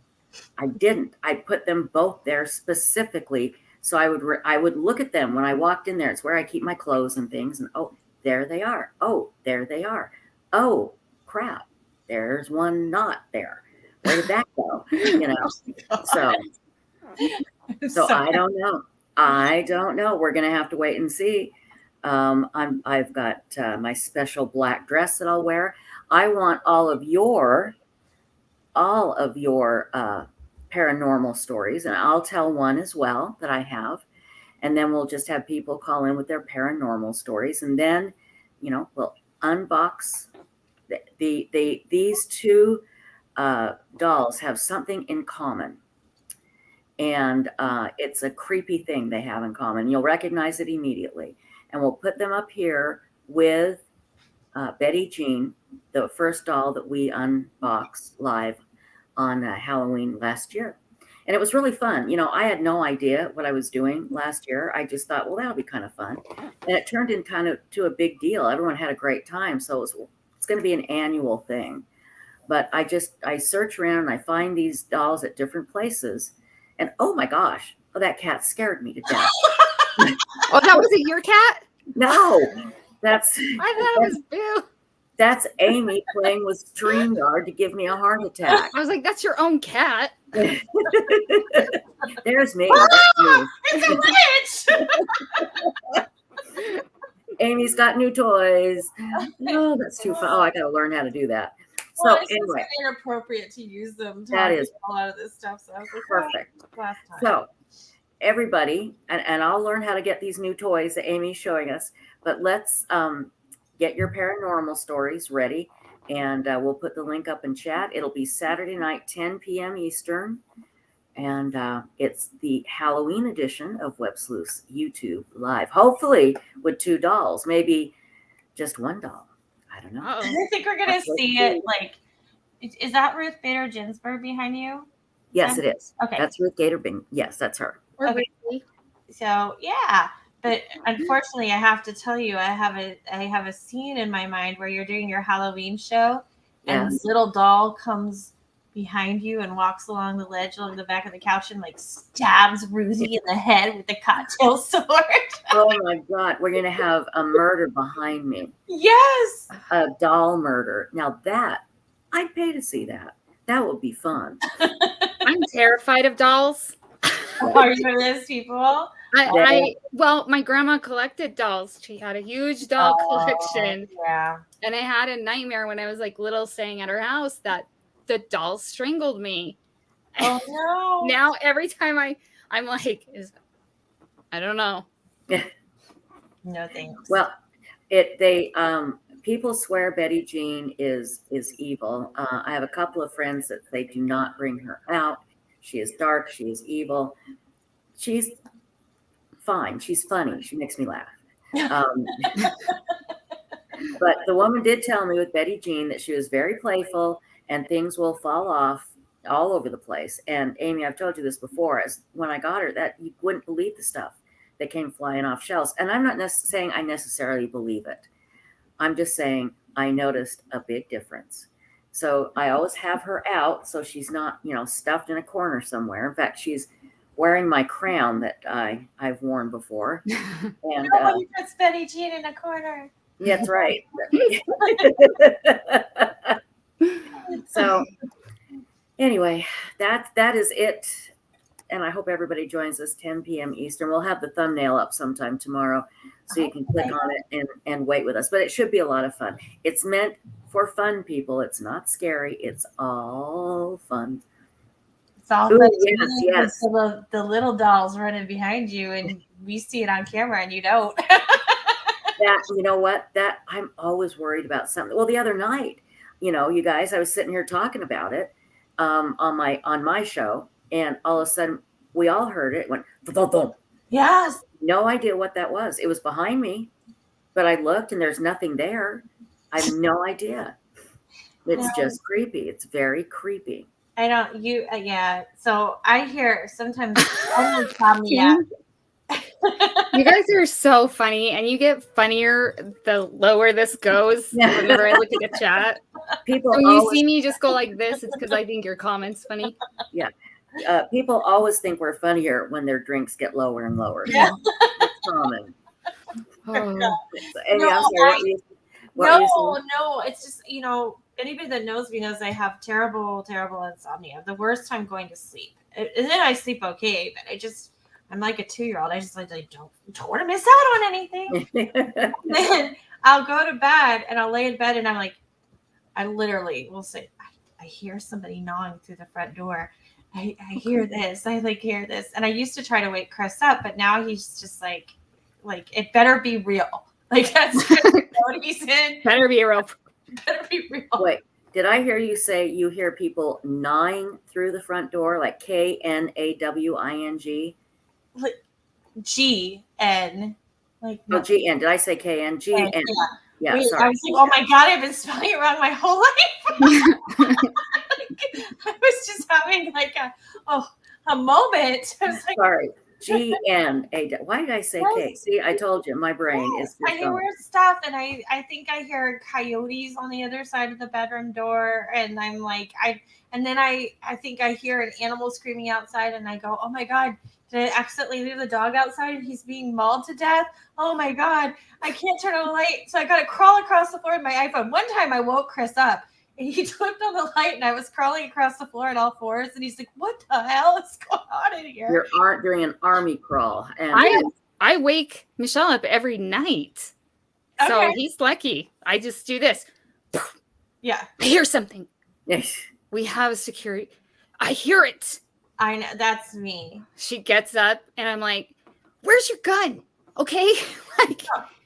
I didn't. I put them both there specifically so I would look at them when I walked in there. It's where I keep my clothes and things. And oh, there they are. Oh, there they are. Oh, crap. There's one not there. Where did that go? So I don't know. I don't know. We're going to have to wait and see. I've got my special black dress that I'll wear. I want all of your paranormal stories, and I'll tell one as well that I have, and then we'll just have people call in with their paranormal stories, and then we'll unbox these two dolls have something in common, and it's a creepy thing they have in common. You'll recognize it immediately, and we'll put them up here with Betty Jean, the first doll that we unboxed live on Halloween last year. And it was really fun. I had no idea what I was doing last year. I just thought, well, that'll be kind of fun. And it turned in kind of to a big deal. Everyone had a great time. So it's going to be an annual thing. But I search around and I find these dolls at different places. And oh my gosh, that cat scared me to death. Oh, that wasn't your cat? No. I thought it was Boo. That's Amy playing with StreamYard to give me a heart attack. I was like, that's your own cat. There's me. It's a witch. Amy's got new toys. Oh, that's too fun. Oh, I got to learn how to do that. Well, So it's anyway, inappropriate to use them. That is a lot of this stuff. So I was like, perfect. Last time. So everybody, and I'll learn how to get these new toys that Amy's showing us, but let's get your paranormal stories ready, and we'll put the link up in chat. It'll be Saturday night, 10 p.m. Eastern, and it's the Halloween edition of WEBSLEUTHS YouTube Live, hopefully with two dolls, maybe just one doll. I I don't know. Uh-oh. I think we're gonna Let's see see. it. Like, is that Ruth Bader Ginsburg behind you? Yes, it is. Okay. That's Ruth Gator Bing. Yes, that's her. Or Okay. Brittany. So yeah, but unfortunately, I have to tell you, I have a scene in my mind where you're doing your Halloween show, and Yes. the little doll comes behind you and walks along the ledge along the back of the couch and like stabs Ruthie in the head with the cocktail sword. Oh my God. We're going to have a murder behind me, Yes. a doll murder. Now that, I'd pay to see that. That would be fun. I'm terrified of dolls. Are you those people? Well, my grandma collected dolls. She had a huge doll collection. Yeah. And I had a nightmare when I was like little staying at her house that the dolls strangled me. Oh no. Now every time I'm like, I don't know. No thanks. Well, people swear Betty Jean is evil. I have a couple of friends that they do not bring her out. She is dark. She is evil. She's fine. She's funny. She makes me laugh. But the woman did tell me with Betty Jean that she was very playful and things will fall off all over the place. And Amy, I've told you this before, as when I got her, that you wouldn't believe the stuff that came flying off shelves. And I'm not saying I necessarily believe it. I'm just saying I noticed a big difference. So I always have her out so she's not, stuffed in a corner somewhere. In fact, she's wearing my crown that I've worn before. And Nobody puts Betty Jean in a corner. that's right. So anyway, that is it. And I hope everybody joins us 10 p.m. Eastern. We'll have the thumbnail up sometime tomorrow so you can click on it and wait with us. But it should be a lot of fun. It's meant for fun, people. It's not scary. It's all fun. It's all Ooh, fun. yes. The little dolls running behind you, and we see it on camera, and you don't. That, you know what? That I'm always worried about something. Well, the other night, you guys, I was sitting here talking about it on my show, and all of a sudden we all heard it. It went thump. Yes. No idea what that was. It was behind me, but I looked and there's nothing there. I have no idea. It's just creepy. It's very creepy. I don't. Yeah. So I hear sometimes I don't insomnia. You guys are so funny, and you get funnier the lower this goes. Whenever I look at the chat, People when you see me just go like this, it's because I think your comment's funny. Yeah. People always think we're funnier when their drinks get lower and lower. Yeah. It's common. Oh. Amy, No, I'm sorry. No. It's just anybody that knows me knows I have terrible, terrible insomnia. The worst time going to sleep, and then I sleep okay, but I'm like a 2-year-old. I just don't want to miss out on anything. Then I'll go to bed and I'll lay in bed and I'm like, I literally will say, I hear somebody gnawing through the front door. I hear this. I hear this. And I used to try to wake Chris up, but now he's just like it better be real. Like that's what he said. Better be real. Better be real. Wait, did I hear you say you hear people gnawing through the front door, like KNAWING? Like GN. Like Oh, GN. Did I say KN? GN. Yeah, wait, sorry. I was like, oh my God, I've been spelling it wrong my whole life. I was just having like a moment. I was like, Sorry. GN. Why did I say K? See, I told you, my brain is I hear weird stuff, and I think I hear coyotes on the other side of the bedroom door, and I'm like, I think I hear an animal screaming outside, and I go, oh my God, did I accidentally leave the dog outside and he's being mauled to death? Oh my God, I can't turn on the light, so I got to crawl across the floor with my iPhone. One time I woke Chris up, and he flipped on the light, and I was crawling across the floor on all fours, and he's like, what the hell is going on in here? You're doing an army crawl. And I wake Michelle up every night. So Okay. he's lucky. I just do this. Yeah. I hear something. Yes. We have security. I hear it. I know, that's me. She gets up, and I'm like, where's your gun? Okay? Like,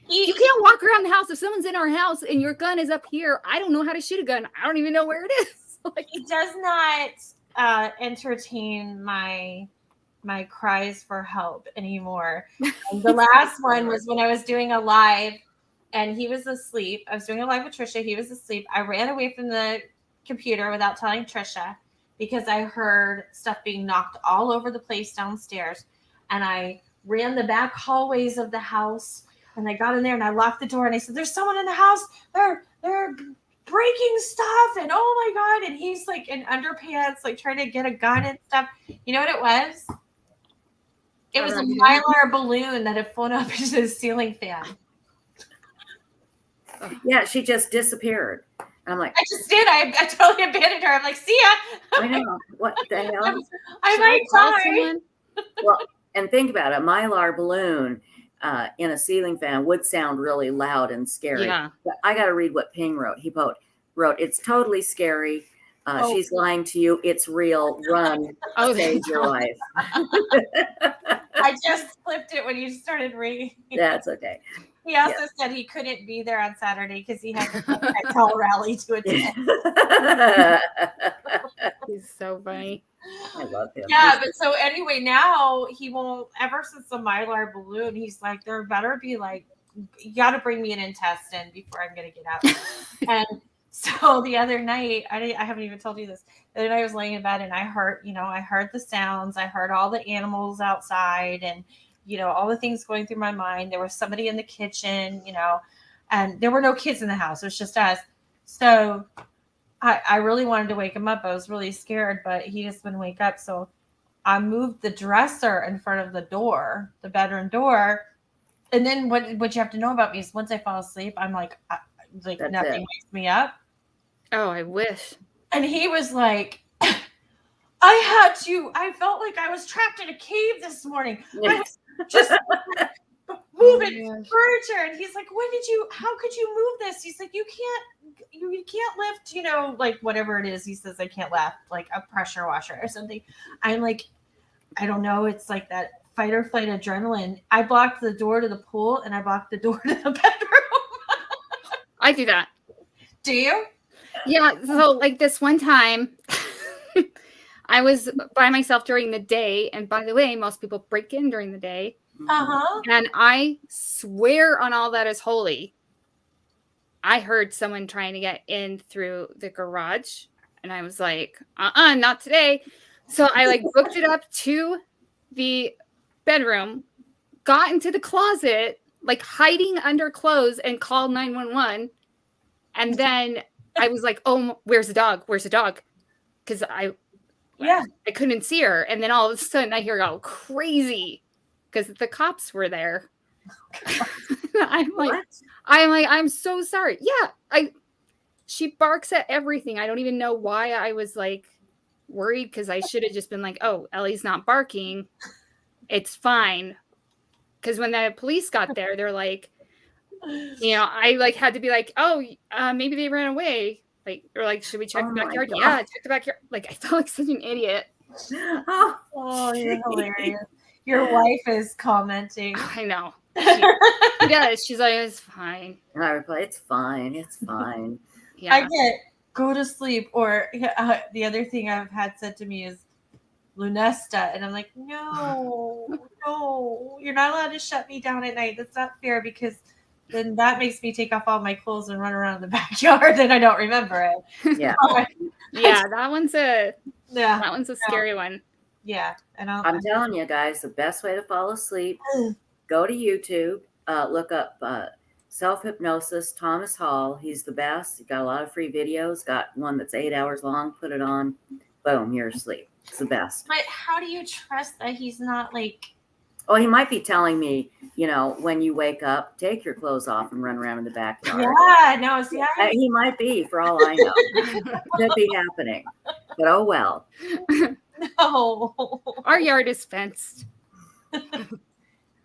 you He can't walk around the house if someone's in our house and your gun is up here. I don't know how to shoot a gun. I don't even know where it is. Like, does not entertain my cries for help anymore. And the last one was when I was doing a live, and he was asleep. I was doing a live with Tricia. He was asleep. I ran away from the computer without telling Tricia because I heard stuff being knocked all over the place downstairs. And I ran the back hallways of the house, and I got in there and I locked the door and I said, "There's someone in the house. They're breaking stuff." And oh my God. And he's like in underpants, like trying to get a gun and stuff. You know what it was? It was a Mylar balloon that had flown up into the ceiling fan. Yeah, she just disappeared. I'm like, I just did. I totally abandoned her. I'm like, see ya. I know. What the hell? I might die. Well, and think about it. A Mylar balloon in a ceiling fan would sound really loud and scary. Yeah. But I got to read what Ping wrote. He wrote, "It's totally scary. She's lying to you. It's real. Run. Save your life." I just flipped it when you started reading. That's okay. He also said he couldn't be there on Saturday because he had a tall rally to attend. He's so funny. I love him. Yeah, but so anyway, now he won't, ever since the Mylar balloon, he's like, there better be like, you got to bring me an intestine before I'm going to get out. And so the other night, I haven't even told you this. The other night I was laying in bed and I heard the sounds. I heard all the animals outside and, all the things going through my mind. There was somebody in the kitchen, and there were no kids in the house. It was just us. So I really wanted to wake him up. I was really scared, but he just wouldn't wake up. So I moved the dresser in front of the door, the bedroom door. And then what you have to know about me is once I fall asleep, I'm like nothing wakes me up. Oh, I wish. And he was like, I felt like I was trapped in a cave this morning. I was just moving furniture. And he's like, how could you move this? He's like, you can't lift, like whatever it is. He says, I can't lift like a pressure washer or something. I'm like, I don't know. It's like that fight or flight adrenaline. I blocked the door to the pool and I blocked the door to the bedroom. I do that. Do you? Yeah. So like this one time I was by myself during the day. And by the way, most people break in during the day. Uh-huh. And I swear on all that is holy, I heard someone trying to get in through the garage. And I was like, not today. So I like booked it up to the bedroom, got into the closet, like hiding under clothes, and called 911. And then I was like, oh, where's the dog? Where's the dog? Because I couldn't see her. And then all of a sudden I hear her go crazy because the cops were there. I'm so sorry. Yeah. She barks at everything. I don't even know why I was like worried, because I should have just been like, oh, Ellie's not barking. It's fine. Because when the police got there, they're like, I like had to be like, oh, maybe they ran away. Like, or like, should we check the backyard? Yeah, check the backyard. Like, I felt like such an idiot. Oh, you're hilarious. Your wife is commenting. I know. She does. She's like, it's fine. And I reply, it's fine. It's fine. Yeah. I get go to sleep. Or the other thing I've had said to me is Lunesta. And I'm like, no, you're not allowed to shut me down at night. That's not fair, because then that makes me take off all my clothes and run around the backyard and I don't remember it. Yeah. Yeah, that one's a scary one. Yeah. I'm telling you guys, the best way to fall asleep, go to YouTube, look up self-hypnosis, Thomas Hall. He's the best. He got a lot of free videos, got one that's 8 hours long, put it on, boom, you're asleep. It's the best. But how do you trust that he's not like... Oh, he might be telling me, when you wake up, take your clothes off and run around in the backyard. Yeah, no, see, he might be, for all I know. Could be happening. But oh well. No. Our yard is fenced.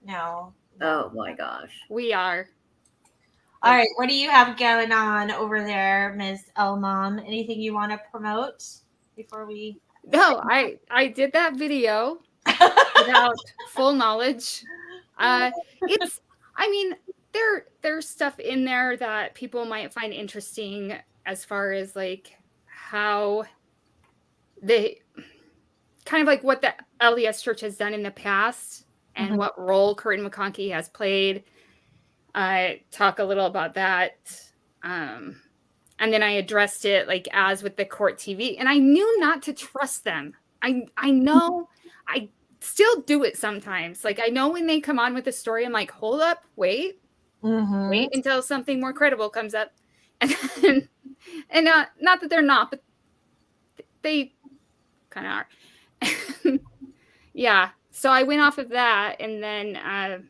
No. Oh my gosh. We are. All right, what do you have going on over there, Ms. Elmom? Anything you want to promote before we... No, I did that video without full knowledge. There's stuff in there that people might find interesting, as far as like how they kind of like what the LDS Church has done in the past and what role Corinne McConkie has played. talk a little about that. And then I addressed it like as with the court TV, and I knew not to trust them. I know I still do it sometimes. Like I know when they come on with a story, I'm like, hold up, wait until something more credible comes up. And not that they're not, but they kind of are. Yeah. So I went off of that, and then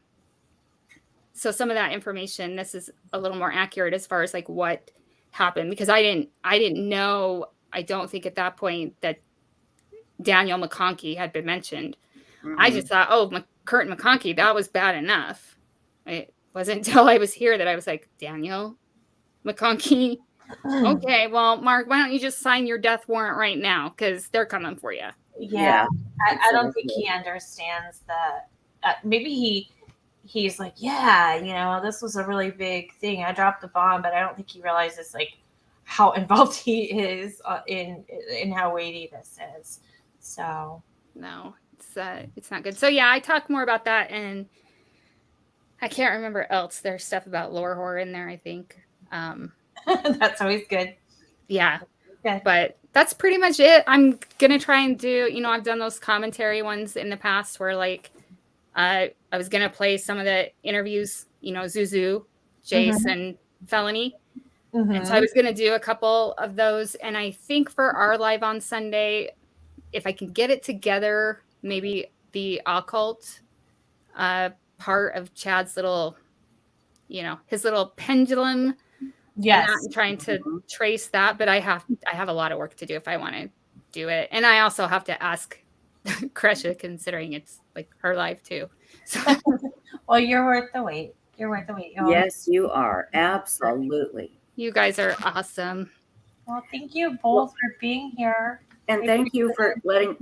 so some of that information, this is a little more accurate as far as like what happened, because I didn't know, I don't think at that point, that Daniel McConkey had been mentioned. I just thought, oh, Kurt McConkey, that was bad enough. It wasn't until I was here that I was like, Daniel McConkey. Okay, well, Mark, why don't you just sign your death warrant right now? Because they're coming for you. Yeah. I don't think he understands that. Maybe he's like, yeah, you know, this was a really big thing. I dropped the bomb, but I don't think he realizes like how involved he is in how weighty this is. So no, it's not good. So yeah, I talk more about that, and I can't remember else. There's stuff about lore horror in there, I think. That's always good. Yeah. Okay. But that's pretty much it. I'm going to try and do, you know, I've done those commentary ones in the past where like I was going to play some of the interviews, you know, Zuzu, Jace, and Felony. And so I was going to do a couple of those. And I think for our live on Sunday, if I can get it together, maybe the occult part of Chad's little, you know, his little pendulum. Yes. I'm trying to trace that, but I have a lot of work to do if I want to do it. And I also have to ask Tricia, considering it's like her life too. So. Well, you're worth the wait. You're worth the wait. Yes, you are. Absolutely. You guys are awesome. Well, thank you both for being here. And thank you for letting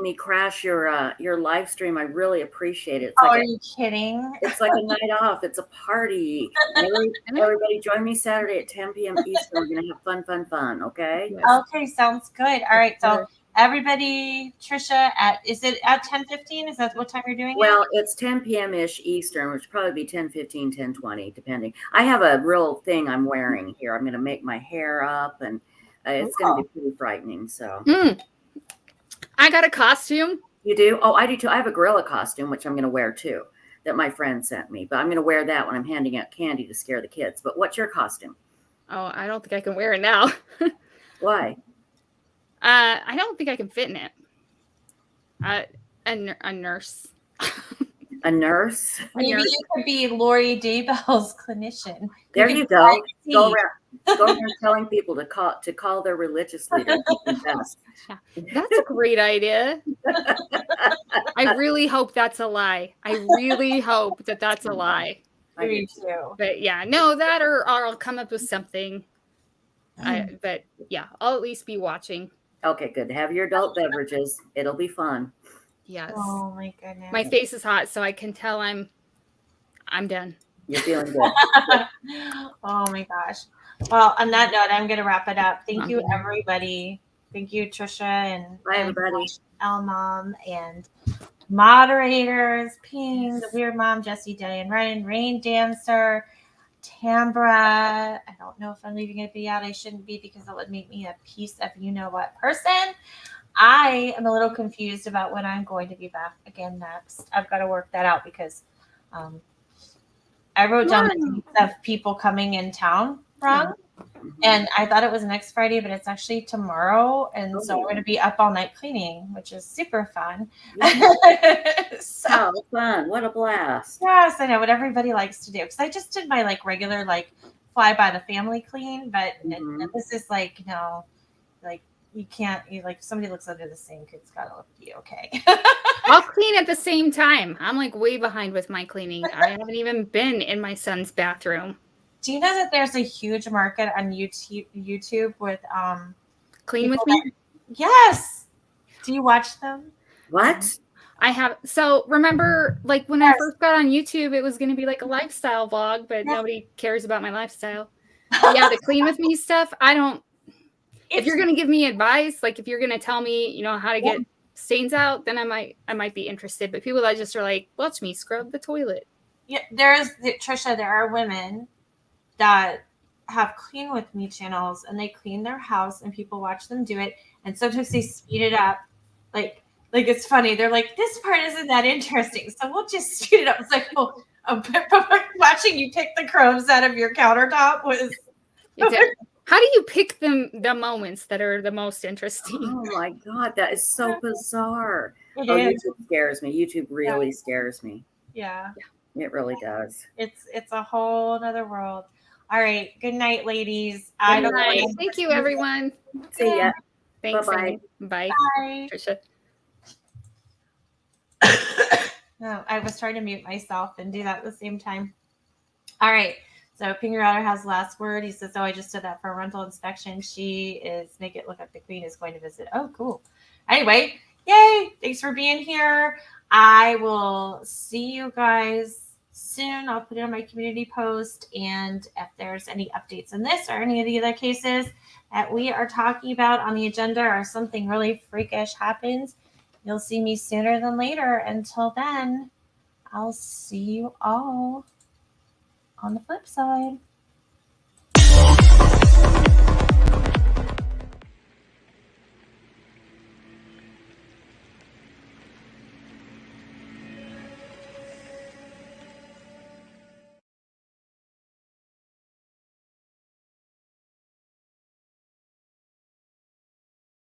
me crash your live stream. I really appreciate it. Are you kidding? It's like a night off. It's a party. Everybody join me Saturday at 10 p.m. Eastern. We're going to have fun. Okay? Yes. Okay, sounds good. All right. So everybody, Tricia, is it at 10:15? Is that what time you're doing it? Well, it's 10 p.m.-ish Eastern, which would probably be 10:15, 10:20, depending. I have a real thing I'm wearing here. I'm going to make my hair up, and it's going to be pretty frightening. So I got a costume. You do? Oh, I do too. I have a gorilla costume, which I'm going to wear too, that my friend sent me. But I'm going to wear that when I'm handing out candy to scare the kids. But what's your costume? Oh, I don't think I can wear it now. Why? I don't think I can fit in it. A nurse. A nurse? Maybe you could be Lori Daybell's clinician. There you go. Go around telling people to call their religious leader. That's a great idea. I really hope that's a lie. I really hope that that's a lie. Me too. But yeah, no, that or I'll come up with something. But yeah, I'll at least be watching. Okay, good. Have your adult beverages. It'll be fun. Yes. Oh my goodness. My face is hot, so I can tell I'm done. You're feeling good. Oh my gosh. Well, on that note, I'm going to wrap it up. Thank you, everybody. Thank you, Tricia and bye, everybody. Mom and moderators, Ping, the Weird Mom, Jesse, Diane, Ryan, Rain Dancer, Tambra. I don't know if I'm leaving anybody out. I shouldn't be, because it would make me a piece of you-know-what person. I am a little confused about when I'm going to be back again next. I've got to work that out, because I wrote down the dates of people coming in town wrong. And I thought it was next Friday, but it's actually tomorrow. And so we're going to be up all night cleaning, which is super fun. So fun. What a blast. Yes, I know what everybody likes to do. Because I just did my like regular like fly by the family clean, but this is like, you know, like you can't, like if somebody looks under the sink, it's got to be okay. I'll clean at the same time. I'm like way behind with my cleaning. I haven't even been in my son's bathroom. Do you know that there's a huge market on YouTube with Clean With Me? Yes. Do you watch them? What? I have. So remember, like when I first got on YouTube, it was going to be like a lifestyle vlog, but nobody cares about my lifestyle. Yeah, the Clean With Me stuff. I don't. If you're going to give me advice, like if you're going to tell me, you know, how to get stains out, then I might be interested. But people that just are like, watch me scrub the toilet. Yeah, Tricia, there are women that have clean with me channels and they clean their house and people watch them do it. And sometimes they speed it up. Like it's funny. They're like, this part isn't that interesting. So we'll just speed it up. It's like, oh, watching you pick the crumbs out of your countertop was. How do you pick the moments that are the most interesting? Oh my God, that is so bizarre. It Oh, is. YouTube scares me. YouTube really scares me. Yeah. It really does. It's a whole other world. All right. Good night, ladies. Good Don't night. know. Thank you, everyone. See ya. Thanks. Bye-bye. Amy. Bye. Bye. Tricia. No, I was trying to mute myself and do that at the same time. All right. So King Router has the last word. He says, "Oh, I just did that for a rental inspection. She is make it look like the Queen is going to visit." Oh, cool. Anyway, yay! Thanks for being here. I will see you guys soon. I'll put it on my community post, and if there's any updates in this or any of the other cases that we are talking about on the agenda, or something really freakish happens, you'll see me sooner than later. Until then, I'll see you all on the flip side.